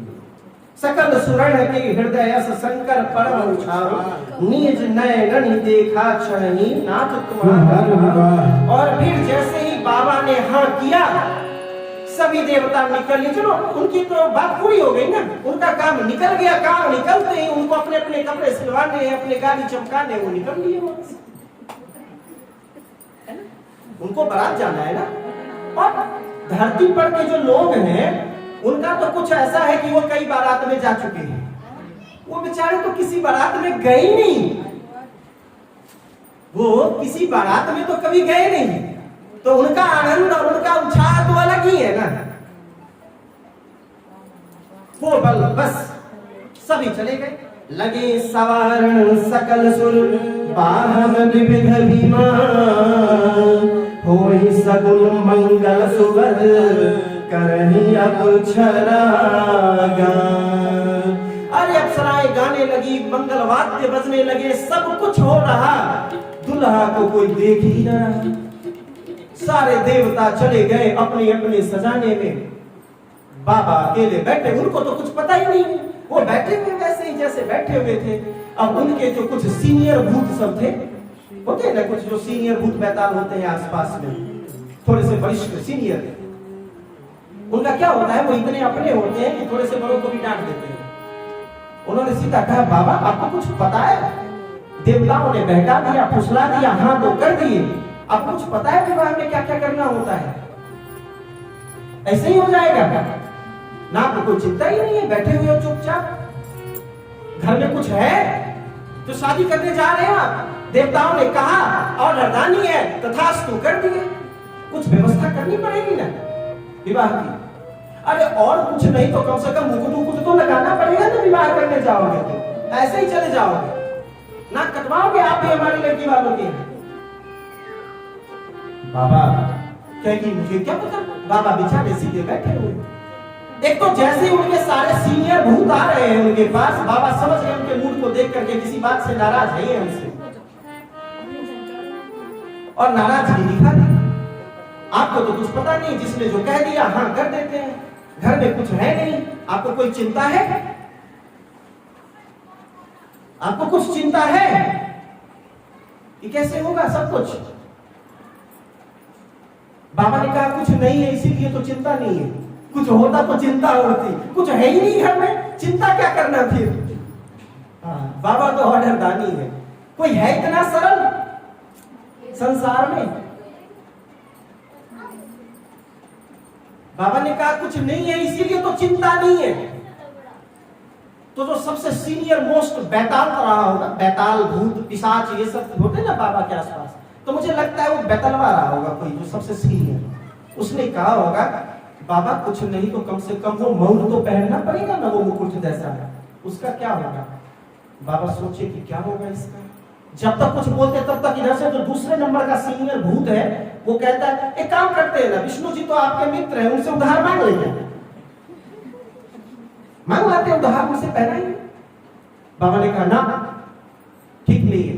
सकल सुरण के हृदय शंकर परम उछारो, निज नयन देखा क्षणी नाथ तुम्हारा। और फिर जैसे ही बाबा ने हाँ किया, सभी देवता निकल लिए। चलो उनकी तो बात पूरी हो गई ना, उनका काम निकल गया। काम निकलते ही उनको अपने अपने कपड़े सिलवाने, अपने गाड़ी चमकाने, वो निकल लिए वहां से। उनको बारात जाना है ना। और धरती पर के जो लोग हैं, उनका तो कुछ ऐसा है कि वो कई बारात में जा चुके हैं। वो बेचारे तो किसी बारात में गए ही नहीं, वो किसी बारात में तो कभी गए नहीं। तो उनका आनंद और उनका उत्साह तो अलग ही है ना। वो बस सभी चले गए। लगे सवारण सकल सुर, बाहम विविध विमान, होई सगुन मंगल सुवर, करही अपुछरागान। अरे अप्सराएं गाने लगी, मंगल वाद्य बजने लगे, सब कुछ हो रहा, दुल्हा को कोई देख ही न रहा। सारे देवता चले गए अपने अपने सजाने में। बाबा अकेले बैठे, उनको तो कुछ पता ही नहीं, वो बैठे हुए वैसे ही जैसे बैठे हुए थे। अब उनके जो कुछ सीनियर भूत सब थे, होते हैं ना कुछ जो सीनियर भूत बैताल होते हैं आसपास में, थोड़े से वरिष्ठ सीनियर, उनका क्या होता है, वो इतने अपने होते हैं कि थोड़े से बड़ों को भी डांट देते हैं। उन्होंने सीधा कहा, बाबा आपको कुछ पता है? देवताओं ने बहका दिया, फुसला दिया, हाँ तो कर दिए, आपको कुछ पता है विवाह में क्या क्या करना होता है? ऐसे ही हो जाएगा ना? आपको कोई चिंता ही नहीं है, बैठे हुए हो चुपचाप। घर में कुछ है तो शादी करने जा रहे हैं आप, देवताओं ने कहा और वरदानी है, तथास्तु कर दिए। कुछ व्यवस्था करनी पड़ेगी ना विवाह की। अरे और कुछ नहीं तो कम से कम मुकुट तो लगाना पड़ेगा ना विवाह करने जाओगे तो। ऐसे ही चले जाओगे ना, कटवाओगे आप भी हमारी लड़की वालों के। बाबा कहेगी मुझे क्या पता, बाबा बेचारे सीधे बैठे हुए। एक तो जैसे ही उनके सारे सीनियर भूत आ रहे हैं उनके पास, बाबा समझ गए उनके मूड को देख करके किसी बात से नाराज है उनसे, और नाराजगी दिखा दी। आपको तो कुछ पता नहीं, जिसने जो कह दिया हाँ कर देते हैं। घर में कुछ है नहीं, आपको कोई चिंता है? आपको कुछ चिंता है कि कैसे होगा सब कुछ? बाबा ने कहा कुछ नहीं है इसीलिए तो चिंता नहीं है, कुछ होता तो चिंता होती। कुछ है ही नहीं घर में, चिंता क्या करना फिर? बाबा तो ऑर्डर दानी है। कोई है इतना सरल संसार में? बाबा ने कहा कुछ नहीं है इसीलिए तो चिंता नहीं है। तो जो सबसे सीनियर मोस्ट बैताल रहा होगा, बैताल भूत पिशाच ये सब होते हैं ना बाबा के आसपास, तो मुझे लगता है वो बैतलवा रहा होगा कोई जो सबसे सीनियर। उसने कहा होगा बाबा कुछ नहीं तो कम से कम वो मौन तो पहनना पड़ेगा ना, वो मुकुट जैसा है, उसका क्या होगा? बाबा सोचे कि क्या होगा इसका। जब तक कुछ बोलते तब तक इधर से जो दूसरे नंबर का सीनियर भूत है वो कहता है एक काम करते हैं ना, विष्णु जी तो आपके मित्र हैं, उनसे उधार मांग लेंगे, मांग लाते हैं उधार, उनसे पहनाएंगे। बाबा ने कहा ना ठीक नहीं है।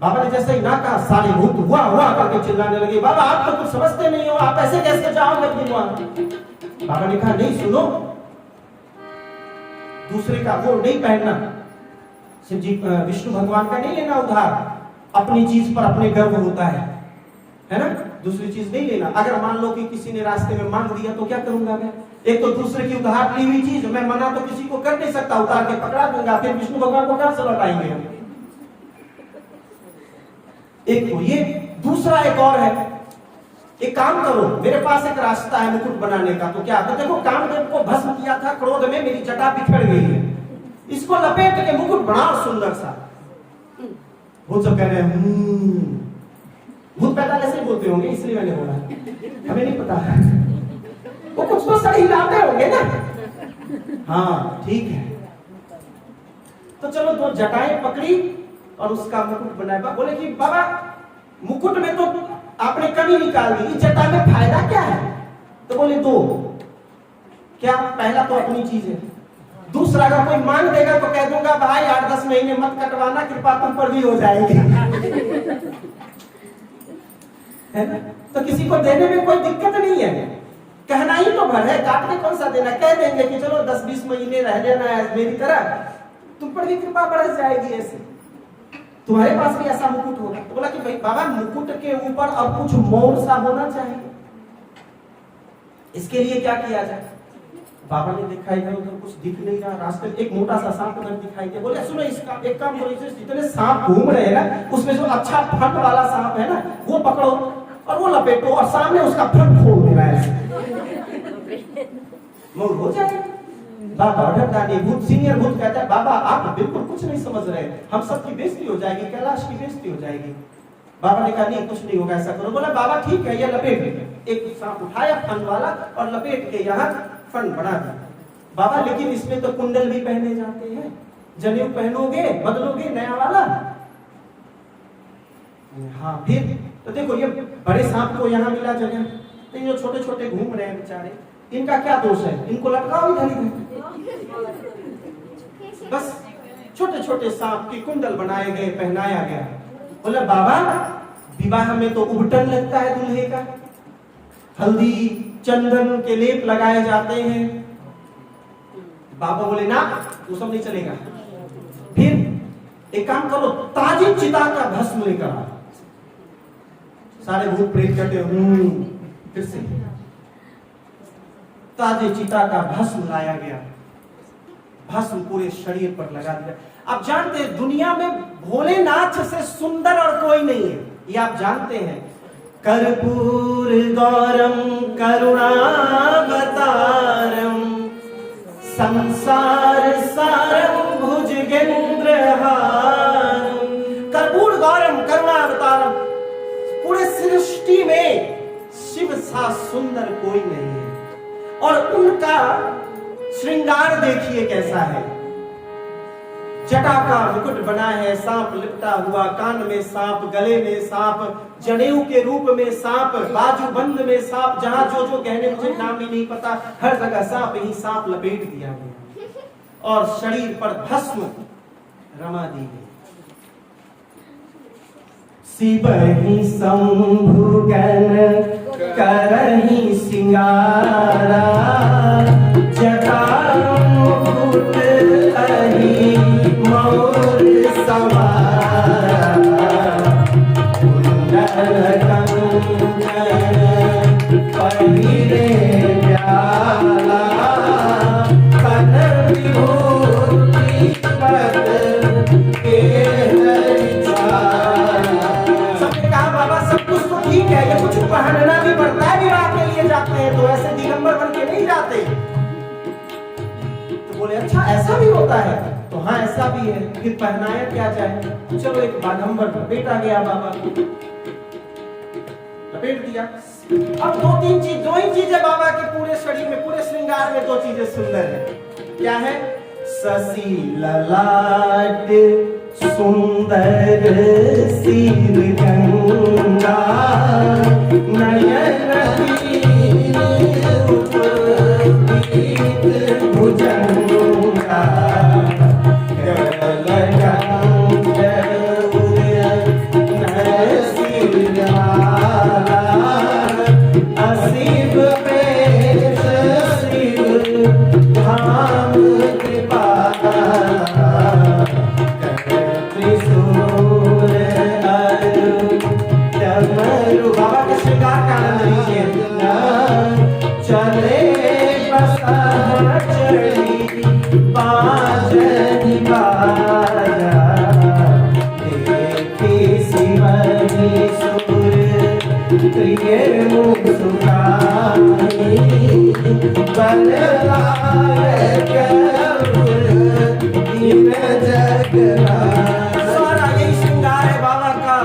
बाबा ने जैसे ही ना कहा सारे भूत हुआ हुआ करके चिल्लाने लगे, बाबा आप तो कुछ समझते नहीं हो, आप ऐसे कैसे जाओगे अपनी वहां? बाबा ने कहा नहीं सुनो, दूसरे का वो नहीं पहनना, शिव जी विष्णु भगवान का नहीं लेना उधार, अपनी चीज पर अपने गर्व होता है ना, दूसरी चीज नहीं लेना। अगर मान लो कि किसी ने रास्ते में मांग दिया तो क्या करूंगा मैं? एक तो दूसरे की उधार ली हुई चीज मैं मना तो किसी को कर नहीं सकता, उतार के पकड़ा दूंगा, फिर विष्णु भगवान को कहां से लौटाएंगे हम? एक तो ये, दूसरा एक और है, एक काम करो, मेरे पास एक रास्ता है मुकुट बनाने का, तो क्या? तो देखो कामदेव को भस्म किया था क्रोध में, मेरी जटा बिखर गई है, इसको लपेट के मुकुट बनाओ सुंदर सा। भूत सब कह रहे हैं भूत पैदा ऐसे ही बोलते होंगे, इसलिए मैंने बोला, हमें नहीं पता, वो कुछ तो सही लाते होंगे ना। हाँ ठीक है, तो चलो दो जटाएं पकड़ी और उसका मुकुट बनाया। बोले कि बाबा मुकुट में तो आपने कमी निकाल दी, इस जटा में फायदा क्या है? तो बोले दो, क्या? पहला तो अपनी चीज है, दूसरा अगर कोई मांग देगा तो कह दूंगा भाई 8-10 महीने मत कटवाना, कृपा तुम पर भी हो जाएगी। है ना? तो किसी को देने में कोई दिक्कत नहीं है, कहना ही तो भर है, काट के कौन सा देना? कह देंगे कि चलो 10-20 महीने रह लेना है मेरी तरह, तुम पर भी कृपा बरस जाएगी, ऐसे तुम्हारे पास भी ऐसा मुकुट होगा। तो बोला कि भाई बाबा मुकुट के ऊपर अब कुछ मोर सा होना चाहिए, इसके लिए क्या किया जाए? बाबा ने देखा इधर उधर कुछ दिख नहीं रहा, रास्ते में एक मोटा सा सांप उधर दिखाई दिया। बोले सुनो इसका एक काम करो, जितने सांप घूम रहे हैं ना, उसमें जो अच्छा फट वाला सांप है ना, वो पकड़ो और वो लपेटो और सामने उसका फट खोल देना है, मोर हो जाएगा। बाबा डरदानी भूत, सीनियर भूत कहता है बाबा आप बिल्कुल कुछ नहीं समझ रहे, हम सबकी बेइज्जती हो जाएगी, कैलाश की बेइज्जती हो जाएगी। बाबा ने कहा नहीं कुछ नहीं होगा, ऐसा करो। बोला बाबा ठीक है, ये लपेट, एक सांप उठाया फन वाला और लपेट के यहाँ फन बना दिया। बाबा लेकिन इसमें तो कुंडल भी पहने जाते हैं, जनेऊ पहनोगे, बदलोगे नया वाला? हाँ फिर तो देखो ये बड़े सांप को यहाँ मिला जगह, तो ये छोटे छोटे घूम रहे हैं बेचारे, इनका क्या दोष है? इनको लटकाओ इधर इधर, बस छोटे छोटे सांप की कुंडल बनाए गए, पहनाया गया। बोले बाबा विवाह में तो उबटन लगता है दूल्हे का, हल्दी चंदन के लेप लगाए जाते हैं। बाबा बोले ना वो सब नहीं चलेगा, फिर एक काम करो, ताजी चिता का भस्म लेकर आओ। सारे भूत प्रेत कहते फिर से ताजे चिता का भस्म लाया गया, भस्म पूरे शरीर पर लगा दिया। आप जानते हैं दुनिया में भोलेनाथ से सुंदर और कोई नहीं है, ये आप जानते हैं। कर्पूर गौरम करुणावतारम संसार सारम भुजगेंद्रहारम। कर्पूर गौरम करुणावतारम, पूरे सृष्टि में शिव सा सुंदर कोई नहीं है। और उनका श्रृंगार देखिए कैसा है, जटा का मुकुट बना है, सांप लिपटा हुआ, कान में सांप, गले में सांप, जनेऊ के रूप में सांप, बाजूबंद में सांप, जहां जो जो गहने मुझे नाम ही नहीं पता, हर जगह सांप ही सांप लपेट दिया गया और शरीर पर भस्म रमा दी गई। शिवहि शंभु गण करहि सिंगारा, जटा मुकुट अहि मोर सवारा, कुंडल कंगन पहिरे प्याला, कनक विभूति पद के सबने कहा बाबा सब कुछ तो ठीक है, ये कुछ पहनना भी पड़ता है, विवाह के लिए जाते हैं तो ऐसे दिगंबर बन के नहीं जाते। तो बोले अच्छा ऐसा भी होता है? तो हाँ ऐसा भी है, फिर पहनाया क्या जाए? तो चलो एक बाघंबर लपेटा गया, बाबा लपेट दिया। अब दो ही चीजें बाबा के पूरे शरीर में, पूरे श्रृंगार में दो चीजें सुंदर है। क्या है? शशि ललाट सुंदर सिर गंगा, नयन भुजंगा, असीब पेश शिव धाम कृपाला, ये मुस्काई बदलाए इन जगला। सारा यही श्रृंगार है बाबा का।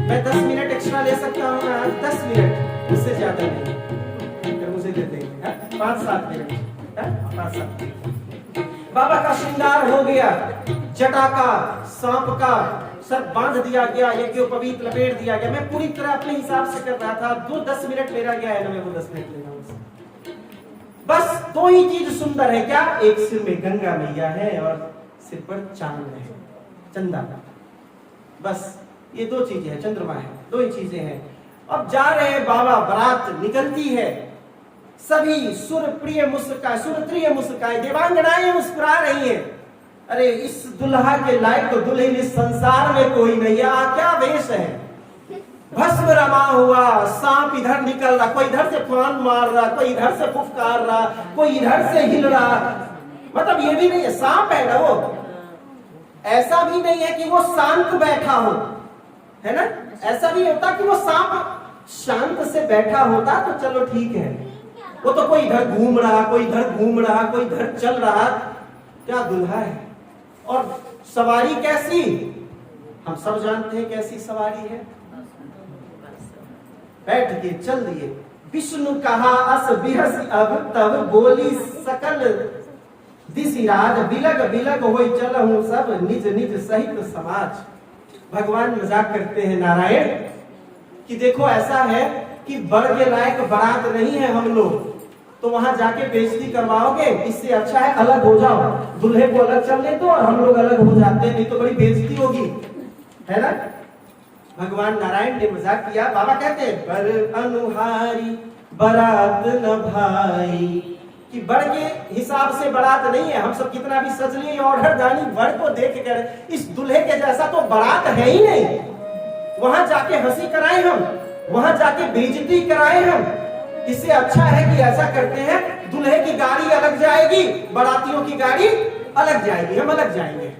मैं 10 मिनट एक्स्ट्रा ले सकता हूँ ना, 10 मिनट, उससे ज्यादा नहीं। अगर मुझे देते हैं 5-7 मिनट, 5-7। बाबा का श्रृंगार हो गया, जटा का, सांप का सब बांध दिया गया, यज्ञोपवीत लपेट दिया गया। मैं पूरी तरह अपने हिसाब से कर रहा था। 10 मिनट मेरा गया है ना, मैं वो 10 मिनट ले रहा हूँ। बस 2 ही चीज सुंदर है। क्या? एक सिर में गंगा मैया है और सिर पर चांद है, चंदा। बस ये 2 चीजें हैं, चंद्रमा है, 2 ही चीजें हैं। अब जा रहे हैं बाबा, बारात निकलती है, सभी सुर प्रिय मुस्काए, सुर प्रिय मुस्काए, देवांगनाएं मुस्कुरा रही हैं। अरे इस दुल्हा के लायक तो दुल्हन इस संसार में कोई नहीं है। क्या वेश है, भस्म रमा हुआ, सांप इधर निकल रहा, कोई इधर से फान मार रहा, कोई इधर से फुफकार रहा, कोई इधर से हिल रहा। मतलब ये भी नहीं है, सांप है ना वो, ऐसा भी नहीं है कि वो शांत बैठा हो, है ना। ऐसा भी होता कि वो सांप शांत से बैठा होता तो चलो ठीक है। वो तो कोई इधर घूम रहा, कोई इधर घूम रहा, कोई इधर चल रहा। क्या दुल्हा है। और सवारी कैसी, हम सब जानते हैं कैसी सवारी है। बैठ के चल दिए। विष्णु कहा अस बिहस अब तब बोली सकल दिशिराज बिलग बिलग होई चलहु सब निज निज सहित समाज। भगवान मजाक करते हैं नारायण कि देखो ऐसा है कि बड़ के लायक बारात नहीं है हम लोग, तो वहां जाके बेइज्जती करवाओगे, इससे अच्छा है अलग हो जाओ, दूल्हे को अलग चलने दो और हम लोग अलग हो जाते हैं, नहीं तो बड़ी बेइज्जती होगी, है ना। भगवान नारायण ने मजाक किया। बाबा कहते हैं बर अनुहारी बारात न भाई, कि बड़ के हिसाब से बारात नहीं है। हम सब कितना भी सज लिए ऑर्डर दानी, बड़ को देख कर इस दूल्हे के जैसा तो बारात है ही नहीं। वहां जाके हंसी कराए हम, वहां जाके बेइज्जती कराए हम, इससे अच्छा है कि ऐसा करते हैं दूल्हे की गाड़ी अलग जाएगी, बारातियों की गाड़ी अलग जाएगी, हम अलग जाएंगे।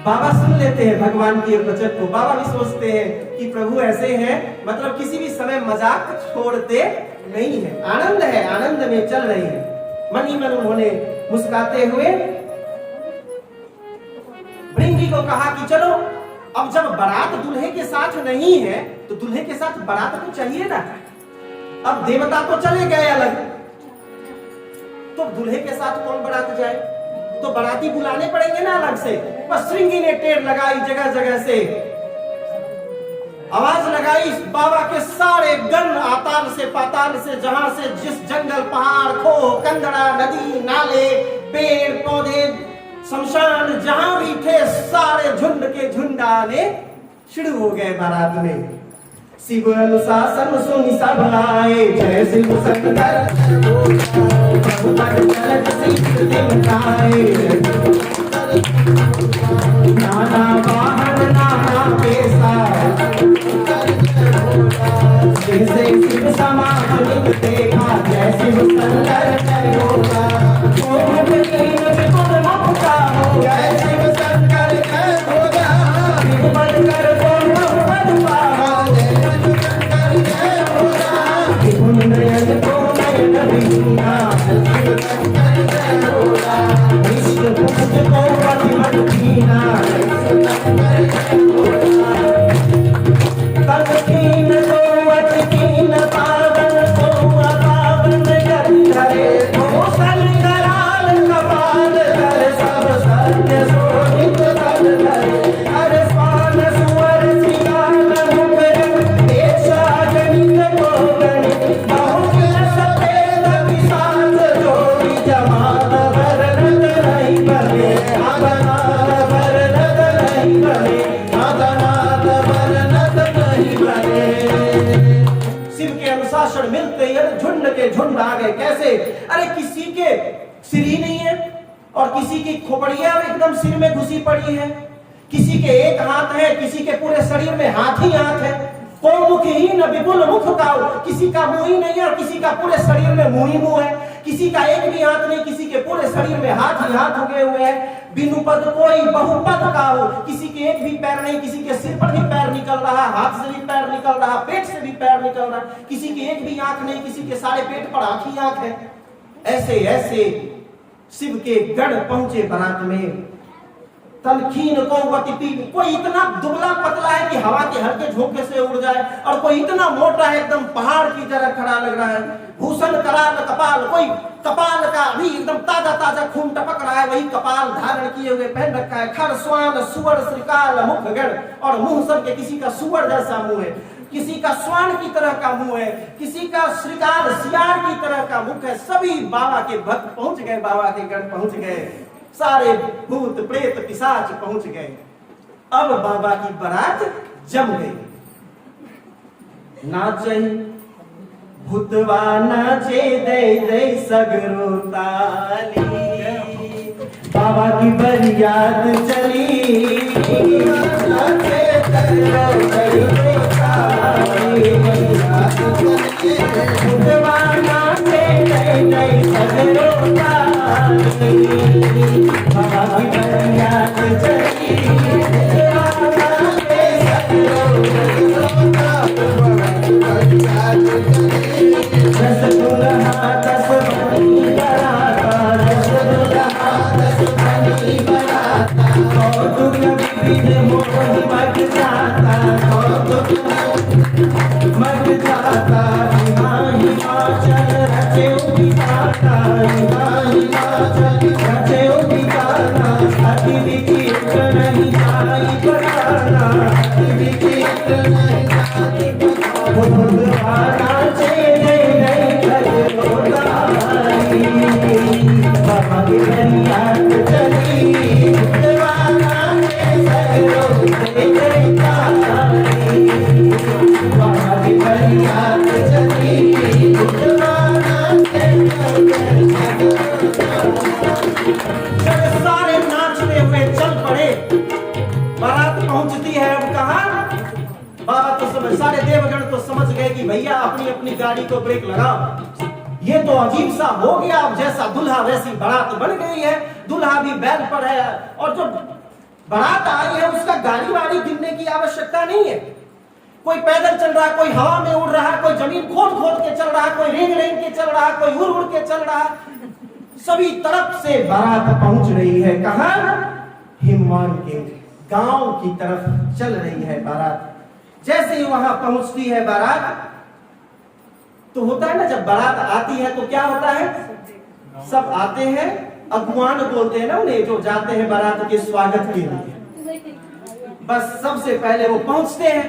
बाबा सुन लेते हैं भगवान के वचन को। बाबा भी सोचते हैं कि प्रभु ऐसे हैं, मतलब किसी भी समय मजाक छोड़ते नहीं है। आनंद है, आनंद में चल रही है। मन ही मन उन्होंने मुस्कुराते हुए भृंगी को कहा कि चलो अब जब बारात दूल्हे के साथ नहीं है तो दूल्हे के साथ बारात तो चाहिए ना। अब देवता तो चले गए अलग, तो दूल्हे के साथ कौन बारात जाए, तो बाराती बुलाने पड़ेंगे ना अलग से। बस श्रृंगी ने टेर लगाई, जगह जगह से आवाज लगाई। बाबा के सारे गण आताल से पाताल से, जहां से जिस जंगल पहाड़ खो कंदड़ा नदी नाले पेड़ पौधे शमशान जहां भी थे, सारे झुंड के झुंड आने शुरू हो गए बारात में। शिव अनुशासन सुनि सब आए, जय शिव शंकर नाना वाहन नाना पेशा, जैसे शिव समाज देखा, जय शिव शंकर जय होगा। जय शिव शंकर जय होगा। झुंड आ गए। कैसे? अरे किसी के सिर ही नहीं है और किसी की खोपड़ियां एकदम सिर में घुसी पड़ी है, किसी के एक हाथ है, किसी के पूरे शरीर में हाथ ही हाथ है। को मुख ही न विपुल मुख का, किसी का मुंह ही नहीं है और किसी का पूरे शरीर में मुंह ही मुंह है। किसी का एक भी हाथ नहीं, किसी के पूरे शरीर में हाथ ही हाथ उगे हुए हैं। बिनु पद कोई बहुपद का हो, किसी के एक भी पैर नहीं, किसी के सिर पर भी पैर निकल रहा, हाथ से भी पैर निकल रहा, पेट से भी पैर निकल रहा, किसी के एक भी आंख नहीं, किसी के सारे पेट पर आंख ही आंख है। ऐसे ऐसे शिव के गढ़ पहुंचे बारात में। तलखीन को गतिपी, कोई इतना दुबला पतला है कि हवा के हल्के झोंके से उड़ जाए, और कोई इतना मोटा है एकदम पहाड़ की तरह खड़ा लग रहा है। भूषण कराल कपाल, कोई कपाल का भी एकदम ताजा ताजा खून टपक रहा है, वही कपाल धारण किए हुए पहन रखा है। खर स्वान सुवर श्रीकाल मुख गढ़, और मुंह सबके किसी का सुवर जैसा मुंह है, किसी का स्वान की तरह का मुंह है, किसी का श्रीकाल सियार की तरह का मुख है। सभी बाबा के भक्त पहुंच गए, बाबा के गढ़ पहुंच गए, सारे भूत प्रेत पिशाच पहुंच गए। अब बाबा की बारात जम गई। नाचे भूतवा नाचे दे दे सगरो ताली, बाबा की बरियात चली, नाचे सगरो ताली, भूतवा नाचे दे दे सगरो ताली, बाबा की बरियात चली, नाचे सगरो दस दुल्हा दस बनी बराता, दस दुल्हा दस बनी बराता, और दुनिया विविध मोही मच जाता, और मच जाता, हिमाचल रचे उबिताता, हिमाचल रचे उबिताता, अति विचित नहीं जाई बनाना, अति विचित नहीं जाई बनाना, भगवाना बाबा की बरियात चली, भूतवाना के सगरो दे ताली, बाबा की बरियात चली, भूतवाना के जब सारे नाचते हुए चल पड़े, बारात पहुंचती है। अब कहां बाबा तो समझ, सारे देवगण तो समझ गए कि भैया अपनी अपनी गाड़ी को ब्रेक लगाओ, ये तो अजीब सा हो गया। अब जैसा दुल्हा वैसी बारात बन गई है, दुल्हा भी बैल पर है, और जो बारात आई है उसका गाड़ी वाड़ी गिनने की आवश्यकता नहीं है। कोई पैदल चल रहा, कोई हवा में उड़ रहा, कोई जमीन खोद खोद के चल रहा, कोई रेंग रेंग के चल रहा, कोई उड़ उड़ के चल रहा, सभी तरफ से बारात पहुंच रही है। कहां? हिमवान के गांव की तरफ चल रही है बारात। जैसे ही वहां पहुंचती है बारात, तो होता है ना जब बारात आती है तो क्या होता है, सब आते हैं, अगुवान बोलते हैं ना उन्हें, जो जाते हैं बारात के स्वागत के लिए। बस सबसे पहले वो पहुंचते हैं,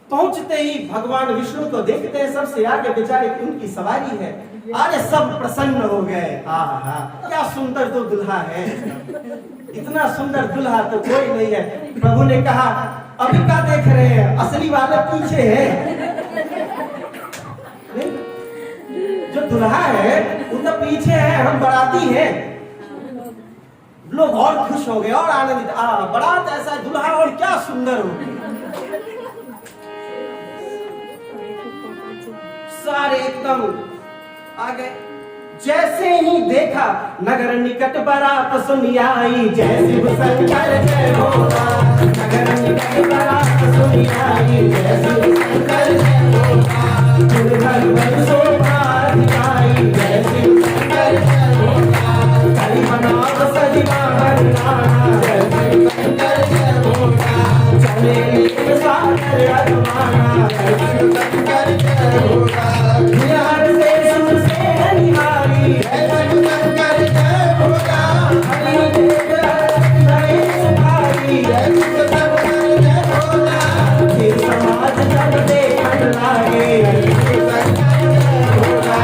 पहुंचते ही भगवान विष्णु को देखते हैं, सबसे आगे बेचारे उनकी सवारी है। अरे सब प्रसन्न हो गए, आहा क्या सुंदर तो दुल्हा है, इतना सुंदर दुल्हा तो कोई नहीं है। प्रभु ने कहा अभी क्या देख रहे हैं, असली वाले पीछे है, जो दुल्हा है वो तो पीछे है, हम बाराती हैं। लोग और खुश हो गए और आनंदित, बारात ऐसा दुल्हा और क्या सुंदर हो, सारे एकदम आ गए। जैसे ही देखा नगर निकट बारात सुनी आई, जय शिव शंकर जय भोला, नगर निकट बारात सुनी आई, जय शिव शंकर जय भोला, घर घर शोभा दिखाई, जय शिव शंकर जय भोला, कली मनाव सजवा हरनाना, जय शिव शंकर जय भोला, चले सागर अजमाना, जय शिव शंकर जय भोला, बिहार से सुर से निहारी, जय शिव शंकर जय भोला, हरि देव नरेश भाई, जय शिव शंकर जय भोला, फिर समाज जब देखन लागे, जय शिव शंकर जय भोला,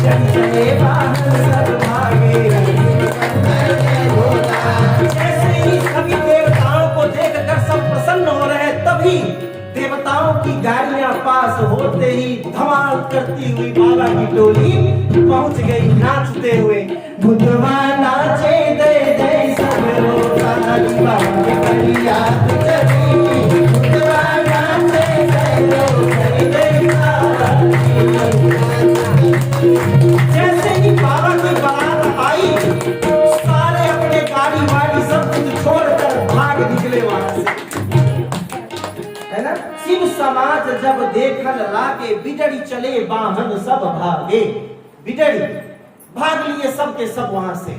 जन चले बाहर सब भागे, जय शिव शंकर जय भोला। जैसे ही सभी देवताओं को देखकर सब प्रसन्न हो रहे, तभी देवताओं की गाड़ियां पास होते ही धमाल करती हुई बाबा की टोली पहुंच गई नाचते हुए। भूतवा नाचे दे दे सगरो ताली, बाबा की बरियात चली, भूतवा नाचे सगरो दे दे ताली। जैसे ही बाबा समाज जब देखल लागे, बिडड़ी चले वाहन सब भागे। बिडड़ी भाग लिए सब के सब वहां से।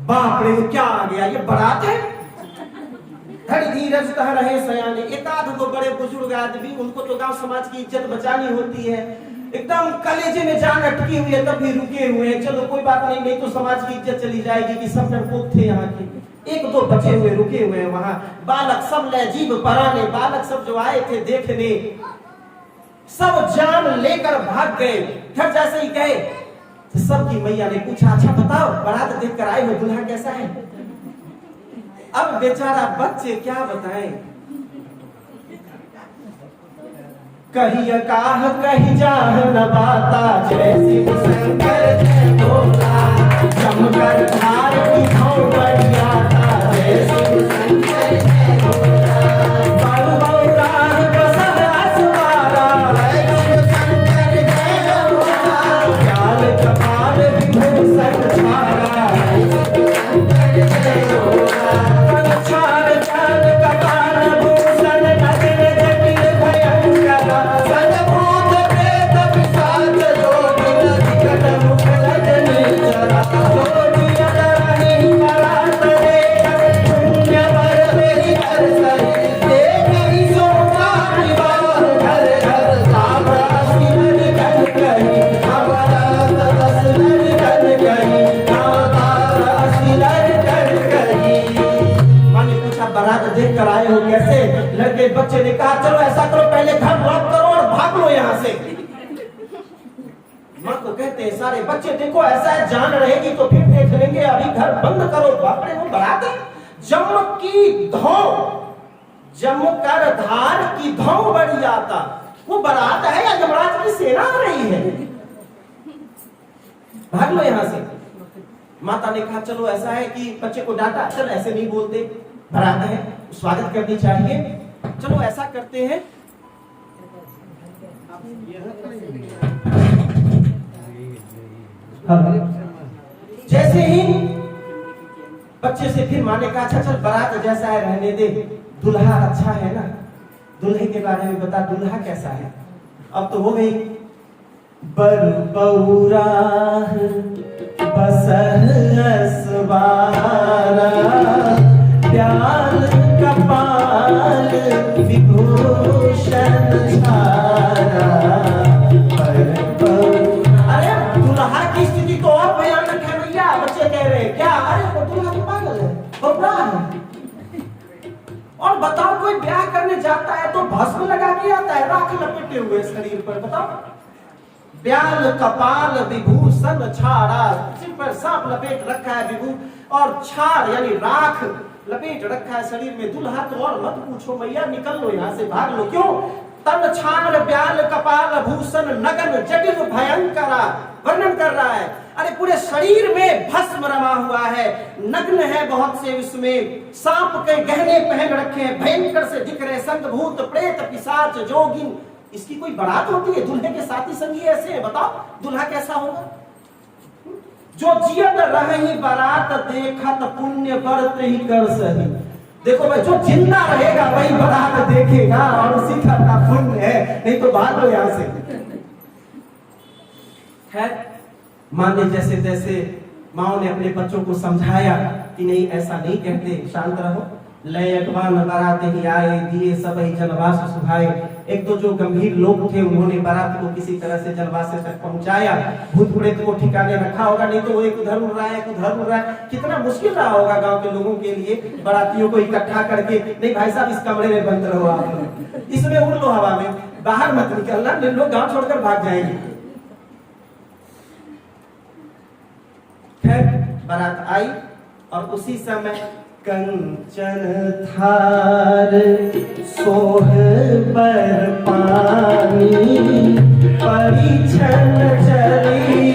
बाप रे क्या आ गया, ये बारात है। धड़ धीरज तह रहे सयाने, एक आध दो बड़े बुजुर्ग आदमी, उनको तो गांव समाज की इज्जत बचानी होती है, एकदम कलेजे में जान अटकी हुई है, तब भी रुके हुए हैं। चलो कोई बात नहीं, नहीं तो समाज की इज्जत चली जाएगी कि सब डरपोक थे यहाँ के। एक दो बचे हुए रुके हुए हैं वहां। बालक सब लजीब पराने, बालक सब जो आए थे देखने, सब जान लेकर भाग गए। फिर जैसे ही गए तो सबकी मैया ने पूछा, अच्छा बताओ बारात देख कर आए हो, दूल्हा कैसा है? अब बेचारा बच्चे क्या बताएं, कही काह कही जाह न बाता, जय शिव शंकर जय भोला, जमकर धार की छाँव बढ़ियाता, जय शिव शंकर जय भोला, बाल बौराह बसर असवारा, जय शिव शंकर जय भोला, ज्ञान कपाल विभूषण छारा, जय शिव शंकर जय भोला, छार ज्ञान कपाल भूषण नगर जटिल भयंकर, सदभूत प्रेत पिशाच जोगिन विकट मुख रजनी चरा, जोगिन रही परात देख पुण्य वर मेरी हर सही, देखहि सोमा निवार घर घर, सावरा सिमर गन कही, हमारा तपस्वर गन कही, नादारा सिलर गन कही। मैंने पूछा बारात देख कर आए हो कैसे? लड़के बच्चे ने कहा चलो ऐसा करो, पहले घर लॉक करो और भाग लो यहाँ से। माँ को कहते हैं सारे बच्चे देखो ऐसा है, जान रहेगी तो फिर देख लेंगे, अभी घर बंद करो। बाप रे, वो बारात है, जम की धौ, जम कर धार की धौ बढ़ी आता। वो बारात है या यमराज की सेना आ रही है? भाग लो यहाँ से। माता ने कहा चलो ऐसा है कि बच्चे को डांटा, चल ऐसे नहीं बोलते, बारात है, स्वागत करनी चाहिए, चलो ऐसा करते हैं। जैसे ही बच्चे से फिर माँ ने कहा अच्छा चल बारात जैसा है रहने दे, दुल्हा अच्छा है ना, दुल्हे के बारे में बता, दुल्हा कैसा है? अब तो हो गई बर बौरा बसर असवारा, प्याल कपाल विभूषण छारा, अरे दुल्हा की स्थिति तो और भयानक है भैया। बच्चे कह रहे हैं क्या? अरे वो दुल्हा तो पागल है, बबरा है। और बताओ कोई ब्याह करने जाता है तो भस्म लगा के आता है, राख लपेटे हुए शरीर पर। बताओ, ब्याल कपाल विभूषण छाड़ा, सिर पर सांप लपेट रखा है विभू, और छाड़ यानी राख लपेट रखा है शरीर में। दुल्हा तो और मत पूछो मैया, निकल लो यहाँ से, भाग लो। क्यों? तन छाड़ ब्याल कपाल भूषण नगन जटिल भयंकरा, वर्णन कर रहा है। अरे पूरे शरीर में भस्म रमा हुआ है, नग्न है बहुत से, इसमें सांप के गहने पहन रखे हैं, भयंकर से दिख रहे, संग भूत प्रेत पिशाच जोगिन। इसकी कोई बारात होती है? दुल्हे के साथी संगी ऐसे हैं, बताओ दुल्हा कैसा होगा? जो जियत रही बारात देखत पुण्य व्रत ही कर सही। देखो भाई, जो जिंदा रहेगा वही बारात देखेगा और उसी का पुण्य है, नहीं तो भाग लो यहाँ से। खैर माँ ने जैसे तैसे, माँ ने अपने बच्चों को समझाया कि नहीं ऐसा नहीं कहते, शांत रहो। लयकवान बारात ही आए, दिए सबई जनवास सुहाए। एक दो जो गंभीर लोग थे उन्होंने बारात को किसी तरह से जनवास तक पहुंचाया। भूत प्रेत को ठिकाने रखा होगा, नहीं तो वो एक उधर उड़ रहा है, एक उधर उड़ रहा है। कितना मुश्किल रहा होगा गांव के लोगों के लिए बारातियों को इकट्ठा करके, नहीं भाई साहब इस कमरे में बंद रहो, आप इसमें उड़ लो हवा में, बाहर मत निकलना, लोग गाँव छोड़कर भाग जाएंगे। खैर बारात आई और उसी समय कंचन थार सोह बर पानी, परिछन चली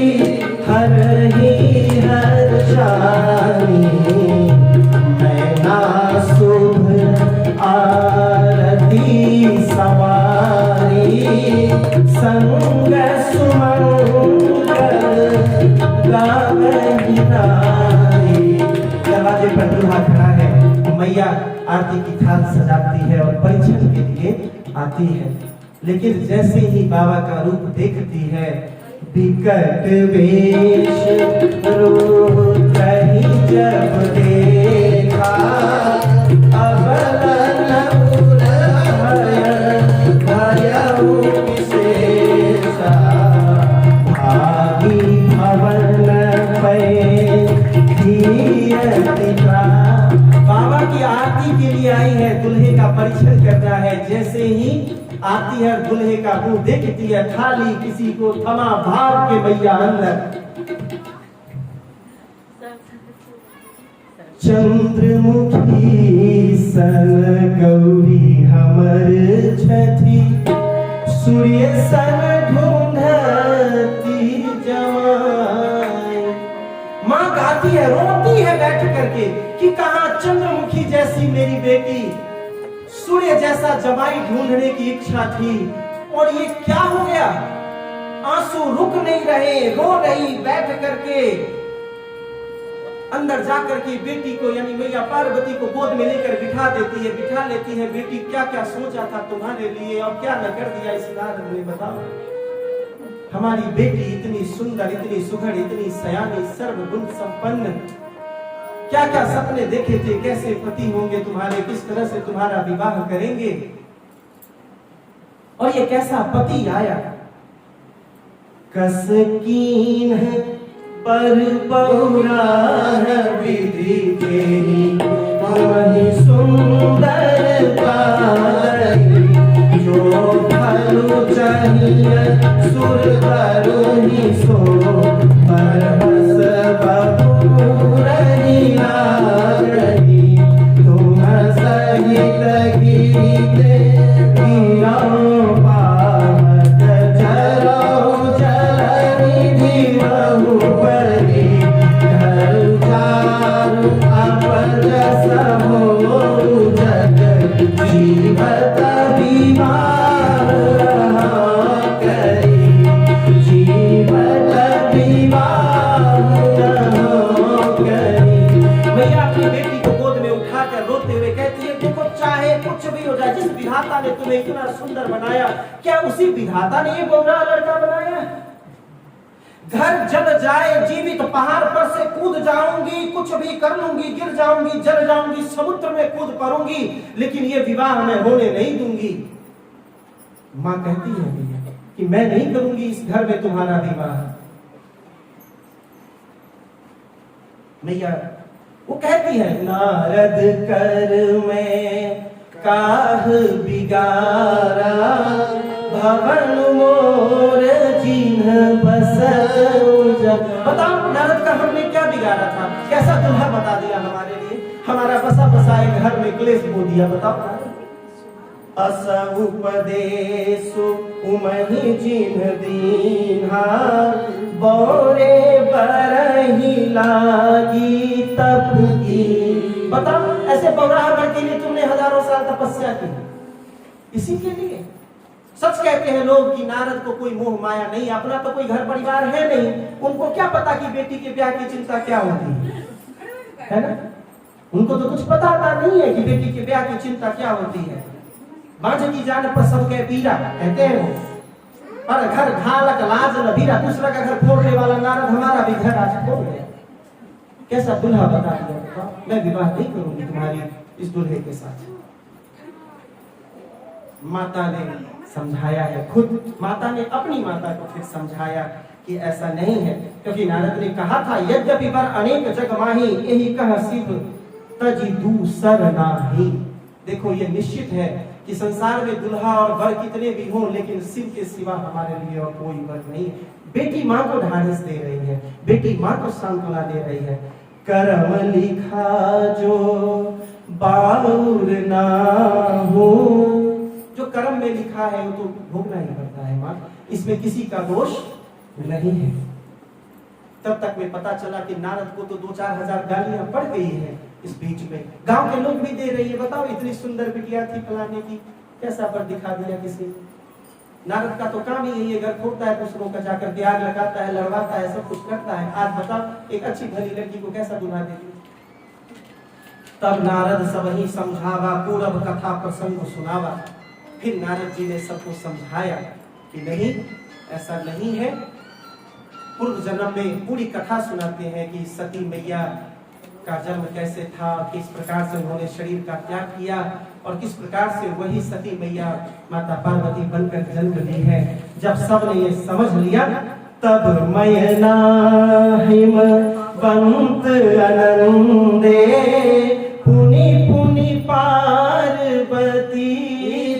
हर ही हर जानी। नैना शुभ आरती सवारी, संग सुमंगल गावहि नारी। दरवाजे पर दूल्हा खड़ा है, मैया आरती की थाल सजाती है और परिछन के लिए आती है, लेकिन जैसे ही बाबा का रूप देखती है, विकट वेश रूप रही जब देखा, अबलन भयउ विशेषा, भागी भवन बाबा की आरती के लिए आई है, दूल्हे का परीक्षण करना है। जैसे ही आती है, दूल्हे का मुंह देखती है खाली, किसी को थमा भाग के मैया अंदर। चंद्रमुखी सन गौरी हमर छठी, सूर्य सन ढूंढती जवाई। माँ गाती है, रोती है बैठ करके कि कहां चंद्रमुखी जैसी मेरी बेटी, सूर्य जैसा जमाई ढूंढने की इच्छा थी, और ये क्या हो गया। आंसू रुक नहीं रहे, रो रही बैठ करके। अंदर जाकर के बेटी को यानी मैया पार्वती को गोद में लेकर बिठा देती है, बिठा लेती है। बेटी क्या क्या सोचा था तुम्हारे लिए और क्या न कर दिया इस नारद ने, बताओ। हमारी बेटी इतनी सुंदर, इतनी सुघड़, इतनी सयानी, सर्वगुण संपन्न, क्या क्या सपने देखे थे, कैसे पति होंगे तुम्हारे, किस तरह से तुम्हारा विवाह करेंगे, और ये कैसा पति आया। कसकीन पर पौरा विधि तेरी, वही सुंदर पालई, जो फलु चाहिए सुर करुणी सो, परमस बबूरही नारही, तुम सहित गीते गिरो पावत, चलो चलनी जीवहु बरी, घर चारु अपज समो जग, जीवत विवाह करी, जीवत विवाह करी। मैया अपनी बेटी को गोद में उठाकर रोते हुए कहती है, देखो चाहे कुछ भी हो जाए, जिस विधाता ने तुम्हें इतना सुंदर बनाया, क्या उसी विधाता ने ये गोरा लड़का बनाया। घर जल जाए जीवित, पहाड़ पर से कूद जाऊंगी, कुछ भी कर लूंगी, गिर जाऊंगी, जल जाऊंगी, समुद्र में कूद पड़ूंगी, लेकिन ये विवाह मैं होने नहीं दूंगी। मां कहती है कि मैं नहीं करूंगी इस घर में तुम्हारा विवाह। मैया वो कहती है, नारद कर में काह बिगारा, भवन मोर जिन्ह बसऊजा। बताओ नारद का हमने क्या बिगाड़ा था, कैसा दुल्हा बता दिया हमारे लिए, हमारा बसा बसाए घर में क्लेश बो दिया। बताओ अस उपदेशु उमहि जिन्ह दीन्हा, बोरे बरही लागी तप की। बताओ ऐसे बौराहट के लिए तुमने हजारों साल तपस्या की, इसी के लिए। सच कहते हैं लोग कि नारद को कोई मोह माया नहीं, अपना तो कोई घर परिवार है नहीं, उनको क्या पता कि बेटी के ब्याह की चिंता क्या होती है ना। उनको तो कुछ पता नहीं है कि बेटी के ब्याह की चिंता क्या होती है। बांझ की जान पर सबके पीरा कहते हैं वो, पर घर घालक लाज लबीरा। दूसरा का घर फोड़ने वाला नारद हमारा भी घर आज फोड़ गया। कैसा दुल्हा बता दिया। मैं विवाह नहीं करूंगी तुम्हारी इस दुल्हे के साथ। माता ने समझाया है, खुद माता ने अपनी माता को फिर समझाया कि ऐसा नहीं है, क्योंकि नारद ने कहा था, यद्यपि वर अनेक जग माही, यही कह शिव तजी दूसर नाही। देखो ये निश्चित है कि संसार में दुल्हा और वर कितने भी हों, लेकिन शिव के सिवा हमारे लिए और कोई वर नहीं। बेटी माँ को ढाढ़स दे रही है, बेटी माँ को सांत्वना दे रही है। कर्म लिखा जो बाउर ना हो, जो कर्म में लिखा है वो तो भोगना ही पड़ता है माँ, इसमें किसी का दोष नहीं है। तब तक में पता चला कि नारद को तो 2-4 हजार गालियां पड़ गई है। इस बीच में गांव के लोग भी दे रही है, बताओ इतनी सुंदर बिटिया थी फलाने की, कैसा पर दिखा दिया किसी। नारद का तो काम ही यही है, घर फोड़ता है दूसरों का, जाकर के आग लगाता है, लड़वाता है, सब कुछ करता है। आज बताओ एक अच्छी भली लड़की को कैसा दुल्हा देगी। तब नारद सब ही समझावा, पूरब कथा प्रसंग सुनावा। फिर नारद जी ने सबको समझाया कि नहीं, ऐसा नहीं है। पूर्व जन्म में पूरी कथा सुनाते हैं कि सती मैया का जन्म कैसे था, किस प्रकार से उन्होंने शरीर का त्याग किया और किस प्रकार से वही सती मैया माता पार्वती बनकर जन्म ली है। जब सब ने ये समझ लिया तब मैना हिम बंत आनंदे पुनि पुनि पार्वती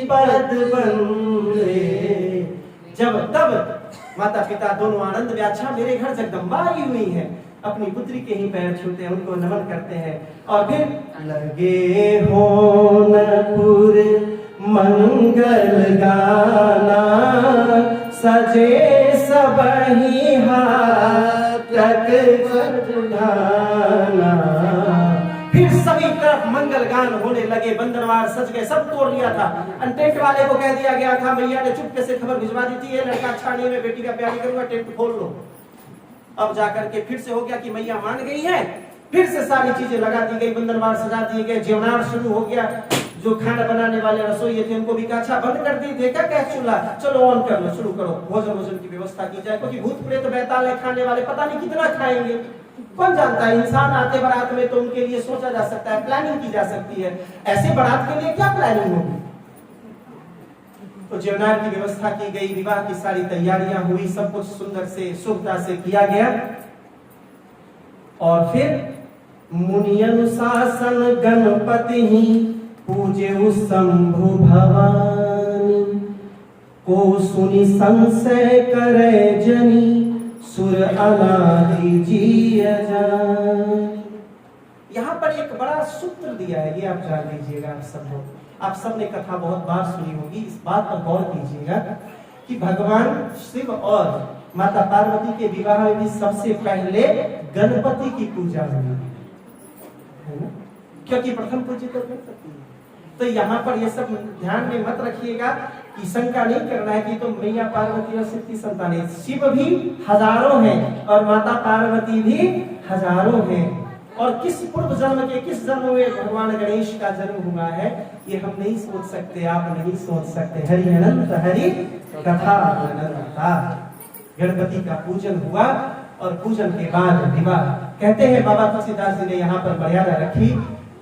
पद बंदे। जब तब माता पिता दोनों आनंद में, अच्छा मेरे घर जगदम्बा आई हुई है, अपनी पुत्री के ही पैर छूते हैं, उनको नमन करते हैं और फिर लगे होनपुर मंगल गाना सजे सबहि हाथक ढाना। फिर सभी तरफ मंगल गान होने लगे, बंदरवार सज गए, सब तोड़ लिया था। टेंट वाले को कह दिया गया था, मैया ने चुपके से खबर भिजवा दी थी, ये लड़का अच्छा नहीं, मैं बेटी का प्यार करूंगा, टेंट खोल लो। अब जाकर के फिर से हो गया कि मैया मान गई है, फिर से सारी चीजें लगा दी गई, बंदरवार सजा दिए गए, जेवनार शुरू हो गया। जो खाना बनाने वाले रसोई थे उनको भी कहा अच्छा बंद कर दी, देखा क्या चूल्हा, चलो ऑन कर लो, शुरू करो, भोजन की व्यवस्था की जाए, क्योंकि भूत प्रेत बैताल है, खाने वाले पता नहीं कितना खाएंगे, कौन जानता है। इंसान आते बारात में तो उनके लिए सोचा जा सकता है, प्लानिंग की जा सकती है, ऐसे बारात के लिए क्या प्लानिंग होगी। तो जेवनार की व्यवस्था की गई, विवाह की सारी तैयारियां हुई, सब कुछ सुंदर से शुभता से किया गया। और फिर मुनि अनुशासन गणपति ही पूजे शंभु भवानी को सुनि संशय करे जनी सुर अनादि जी अजानी। यहाँ पर एक बड़ा सूत्र दिया है, ये आप जान लीजिएगा। आप सब लोग, आप सबने कथा बहुत बार सुनी होगी, इस बात पर गौर कीजिएगा कि भगवान शिव और माता पार्वती के विवाह में भी सबसे पहले गणपति की पूजा हुई है ना, क्योंकि प्रथम पूज्य तो गणपति है। तो यहाँ पर ये सब ध्यान में मत रखिएगा कि शंका नहीं करना है कि तो मैया पार्वती और शिव की संतान है। शिव भी हजारों हैं और माता पार्वती भी हजारों हैं। और किस पूर्व जन्म के किस जन्म में भगवान गणेश का जन्म हुआ है ये हम नहीं सोच सकते, आप नहीं सोच सकते। हरि अनंत हरि कथा अनंता। गणपति का पूजन हुआ और पूजन के बाद विवाह। कहते हैं बाबा तुलसीदास जी ने यहाँ पर मर्यादा रखी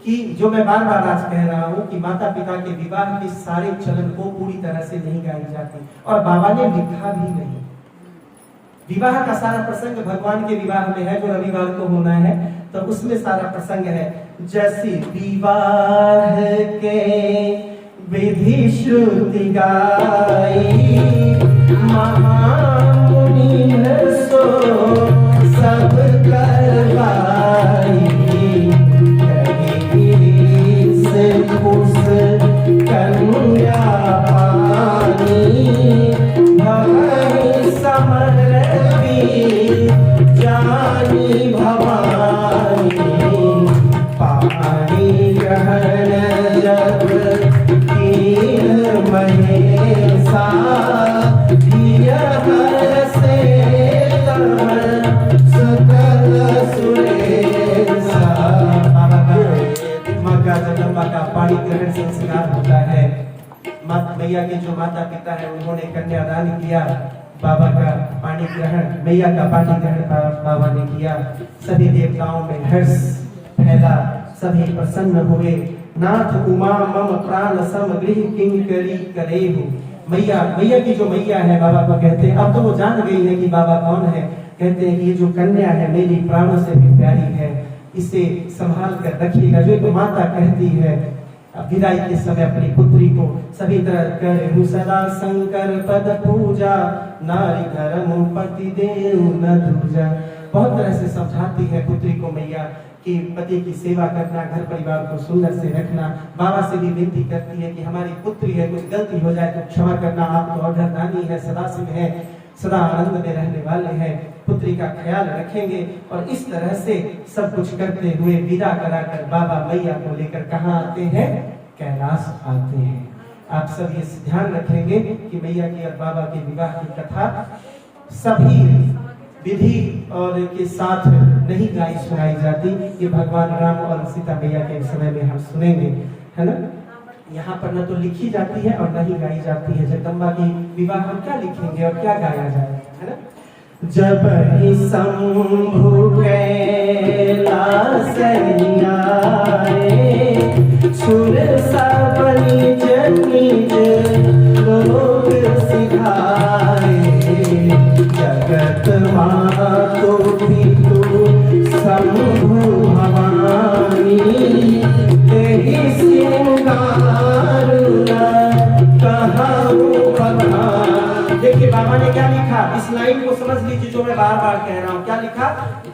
कि जो मैं बार बार आज कह रहा हूँ कि माता पिता के विवाह के सारे चलन को पूरी तरह से नहीं गाई जाती, और बाबा ने लिखा भी नहीं। विवाह का सारा प्रसंग भगवान के विवाह में है जो रविवार को होना है, तो उसमें सारा प्रसंग है। जैसी विवाह के विधि श्रुति गाई महामुनि सो सब करवाई। उस कन्या पानी भवानी समरती जानी भवानी। पानी ग्रहण जब कीन महेशा से सकल सुरेशा। जगदम्बा का पाणी ग्रहण संस्कार होता है। मैया के जो माता पिता है उन्होंने कन्यादान किया, बाबा का पाणी ग्रहण, मैया का पाणी ग्रहण बाबा ने किया। सभी देवताओं में हर्ष फैला, सभी प्रसन्न हुए। नाथ उमा मम प्राण सम गृह किंकरी करेहु। मैया की जो मैया है बाबा को कहते हैं, अब तो वो जान गई है कि बाबा कौन है। कहते हैं कि ये जो कन्या है मेरी प्राणों से भी प्यारी है, इसे संभाल कर रखिएगा। जो एक माता कहती है विदाई के समय अपनी पुत्री को, सभी तरह करे सदा शंकर पद पूजा नारी धर्म पति देव न दूजा। बहुत तरह से समझाती है पुत्री को मैया कि पति की सेवा करना, घर परिवार को सुंदर से रखना। बाबा से भी विनती करती है कि हमारी पुत्री है, कुछ गलती हो जाए तो क्षमा करना, आप तो अघरदानी है, सदाशिव है, सदा आनंद में रहने वाले हैं, पुत्री का ख्याल रखेंगे। और इस तरह से सब कुछ करते हुए विदा कराकर बाबा मैया को लेकर कहाँ आते हैं? कैलाश आते हैं। आप सब ये ध्यान रखेंगे कि मैया की और बाबा के विवाह की कथा सभी विधि और के साथ नहीं गाई सुनाई जाती। ये भगवान राम और सीता मैया के समय में हम सुनेंगे, है ना। यहाँ पर न तो लिखी जाती है और न ही गाई जाती है। जगदम्बा की विवाह हम क्या लिखेंगे और क्या गाया जाएगा, है ना। जब ही शंभु कैलास आए, सुर सब निज निज लोग सिधाए, जगत मातु पितु शंभु भवानी, तेहि सिंगार कहाऊ बखानी। देखिए बाबा ने क्या लिखा, इस लाइन को समझ लीजिए जो मैं बार बार कह रहा हूँ। क्या लिखा,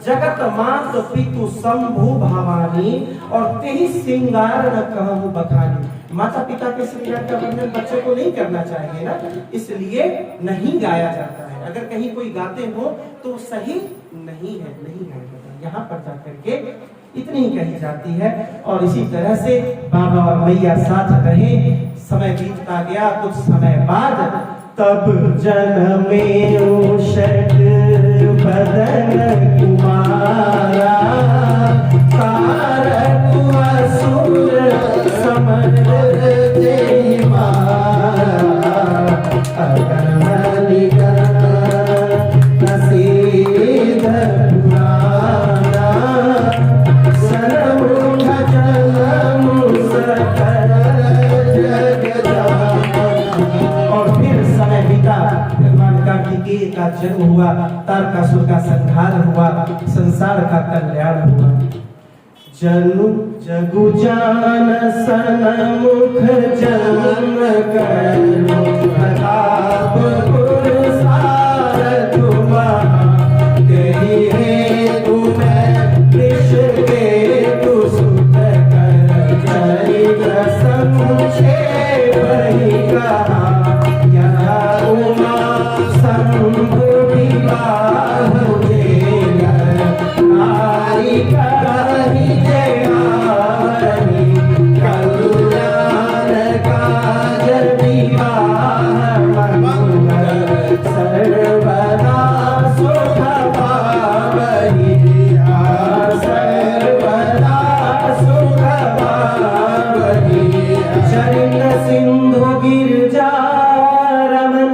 जगत मात पितु शंभु भवानी और तेहि सिंगार न कहूँ बखानी। माता पिता के श्रृंगार का वर्णन बच्चे को नहीं करना चाहिए ना, इसलिए नहीं गाया जाता है। अगर कहीं कोई गाते हो तो सही नहीं है, नहीं गाया जाता। यहाँ पर जाकर के इतनी ही कही जाती है। और इसी तरह से बाबा और मैया साथ रहे, समय बीतता गया। कुछ समय बाद तब जन्मे षट बदन कुमारा, तारक असुर समर देहि मारा, अगम निगम प्रसिद्ध पुराना, सनमुख जनम सकल जग जाना। और फिर समय बीता, भगवान कार्तिकेय का जन्म हुआ, तारकासुर का संहार हुआ, संसार का कल्याण हुआ। जनु जगु जान सनमुख जन्म करो, प्रताप पुरसार तुमा, तेहि हेतु मैं वृष केतु सुत कर, चरित्र संक्षेप ही कहा, यह उमा शंभु विवाह जेल, नारी कहि जयानी, कल्याण काज विवाह मंगल, सर्वदा सुख पावहि, सर्वदा सुख पावहि। चरण सिंधु गिरजा रमन,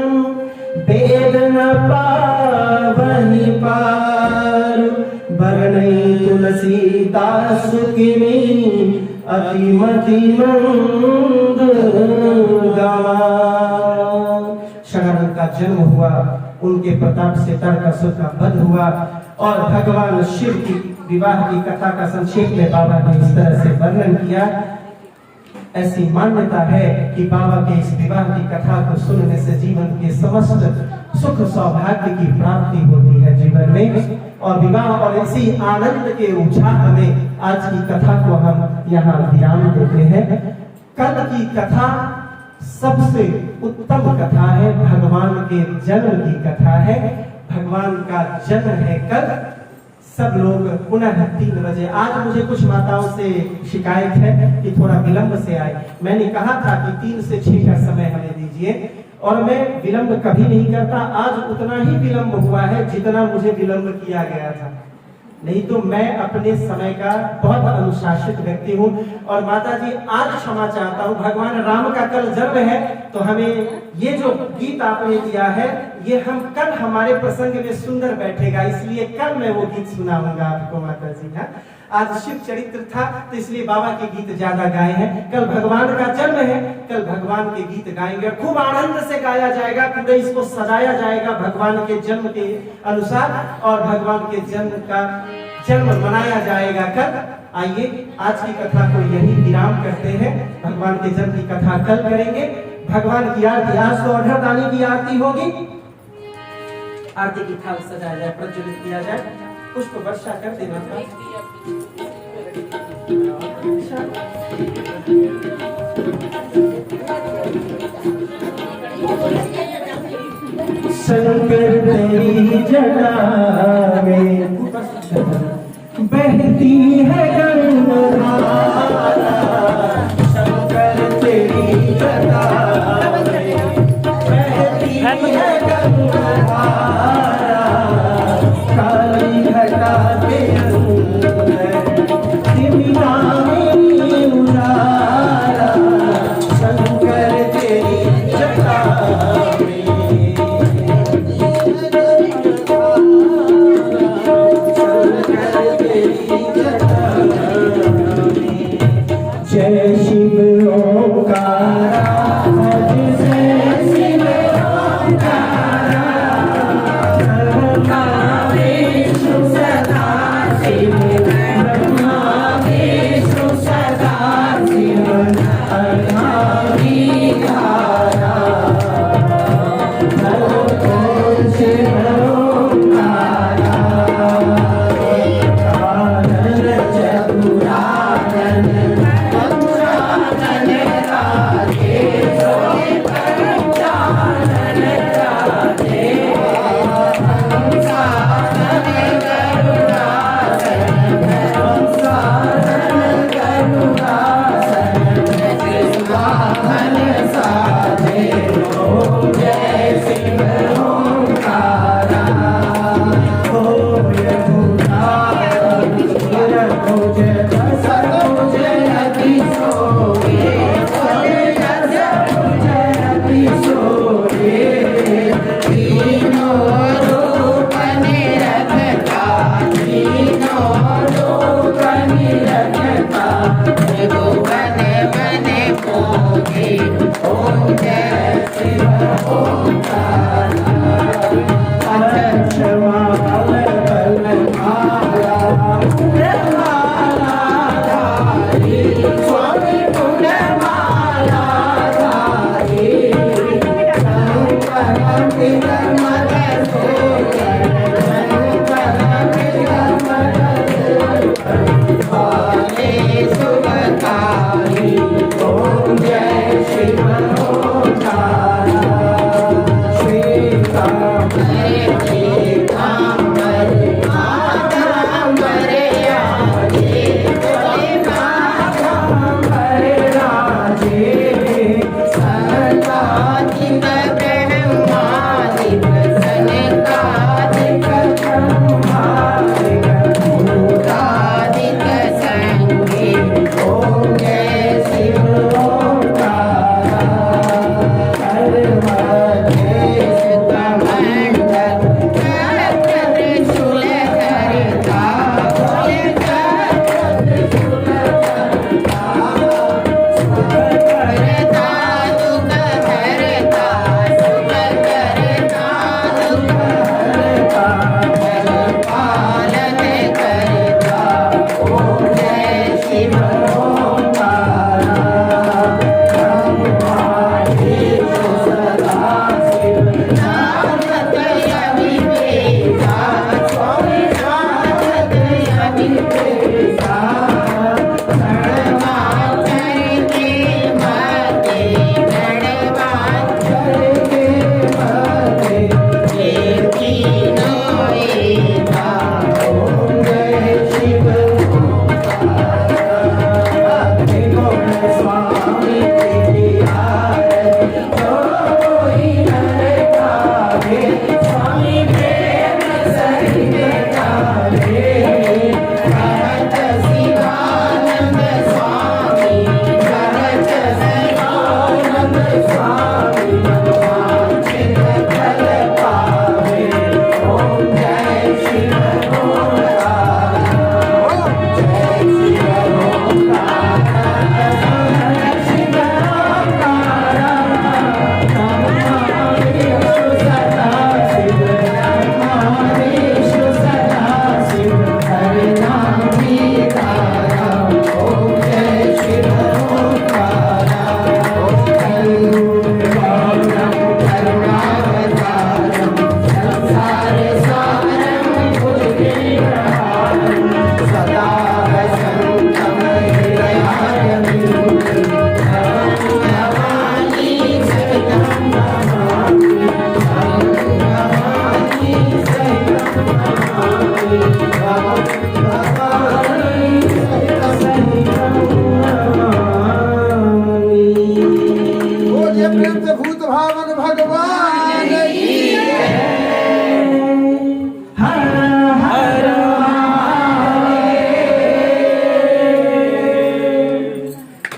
वेद न पावहि पार, बरनई तुलसीदास किनी, अतिमति मंद गवार। शंकरानंद का जन्म हुआ, उनके प्रताप से तारकासुर का वध हुआ और भगवान शिव की विवाह की कथा का संक्षेप में बाबा ने इस तरह से वर्णन किया। ऐसी मान्यता है कि बाबा के इस विवाह की कथा को सुनने से जीवन के समस्त सुख सौभाग्य की प्राप्ति होती है जीवन में। और विवाह और इसी आनंद के उत्साह में आज की कथा को हम यहाँ विराम देते हैं। कल की कथा सबसे उत्तम कथा है, भगवान के जन्म की कथा है। भगवान का जन्म है कल। सब लोग पुनः 3 बजे। आज मुझे कुछ माताओं से शिकायत है कि थोड़ा विलंब से आए। मैंने कहा था कि 3 से 6 का समय हमें दीजिए और मैं विलंब कभी नहीं करता। आज उतना ही विलंब हुआ है जितना मुझे विलंब किया गया था, नहीं तो मैं अपने समय का बहुत अनुशासित व्यक्ति हूँ। और माता जी आज क्षमा चाहता हूँ, भगवान राम का कल जन्म है तो हमें ये जो गीत आपने दिया है ये हम कल हमारे प्रसंग में सुंदर बैठेगा, इसलिए कल मैं वो गीत सुनाऊंगा आपको माता जी। हाँ, आज शिव चरित्र था तो इसलिए बाबा के गीत ज्यादा गाए हैं। कल भगवान का जन्म है, कल भगवान के गीत गाएंगे, खूब आनंद से गाया जाएगा, पूरे इसको सजाया जाएगा भगवान के जन्म के अनुसार और भगवान के जन्म मनाया जाएगा कल। आइए आज की कथा को यही विराम करते हैं। भगवान के जन्म की कथा कल करेंगे। भगवान की आरती, आज तो अढ़रदानी की आरती होगी। आरती की थाल सजाया जाए, प्रज्वलित किया जाए, पुष्प वर्षा कर देना था। शंकर तेरी जटा में बहती है गंगाधारा, शंकर तेरी जटा में बहती है गंगाधारा, काली घटा के अंदर सिमटा में उजाला, जय शिव ओंकारा, जय शिव ओंकारा, ब्रह्मा विष्णु सदा शिव, ब्रह्मा विष्णु सदा शिव, अनादि धारा, ओम शिव ओंकारा, आनंद चतुरानंद पंचानन राधे, पंचानन राधे, हंसानन करुणासन, हंसानन करुणासन, वाहन साधे, ओम जय शिव ओंकारा, ओम यमुनाधर भुज सरभुज अति सोहे, भुज अति सोहे, तीनों रूप निरखता, तीनों रूप निरखता, त्रिभुवन मन मोहे, ओम जय शिव ओंकारा, अक्षमा बल माला, ब्रह्माला धारी, स्वामी गुणमाला धारी, शंकर मद सोकर, शंकर मद वाले सुखकारी, ओम जय शिव ओंकारा, श्री राम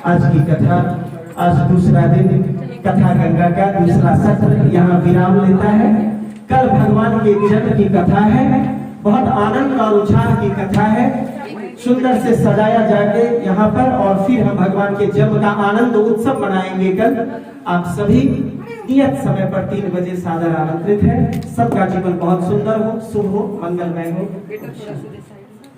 आज की कथा, आज दूसरा दिन कथा गंगा का दूसरा सत्र यहाँ विराम लेता है। कल भगवान के जन्म की कथा है, बहुत आनंद और उत्साह की कथा है। सुंदर से सजाया जाके यहाँ पर, और फिर हम भगवान के जन्म का आनंद उत्सव मनाएंगे कल। आप सभी नियत समय पर 3 बजे सादर आमंत्रित है। सबका जीवन बहुत सुंदर हो, शुभ हो, मंगलमय हो।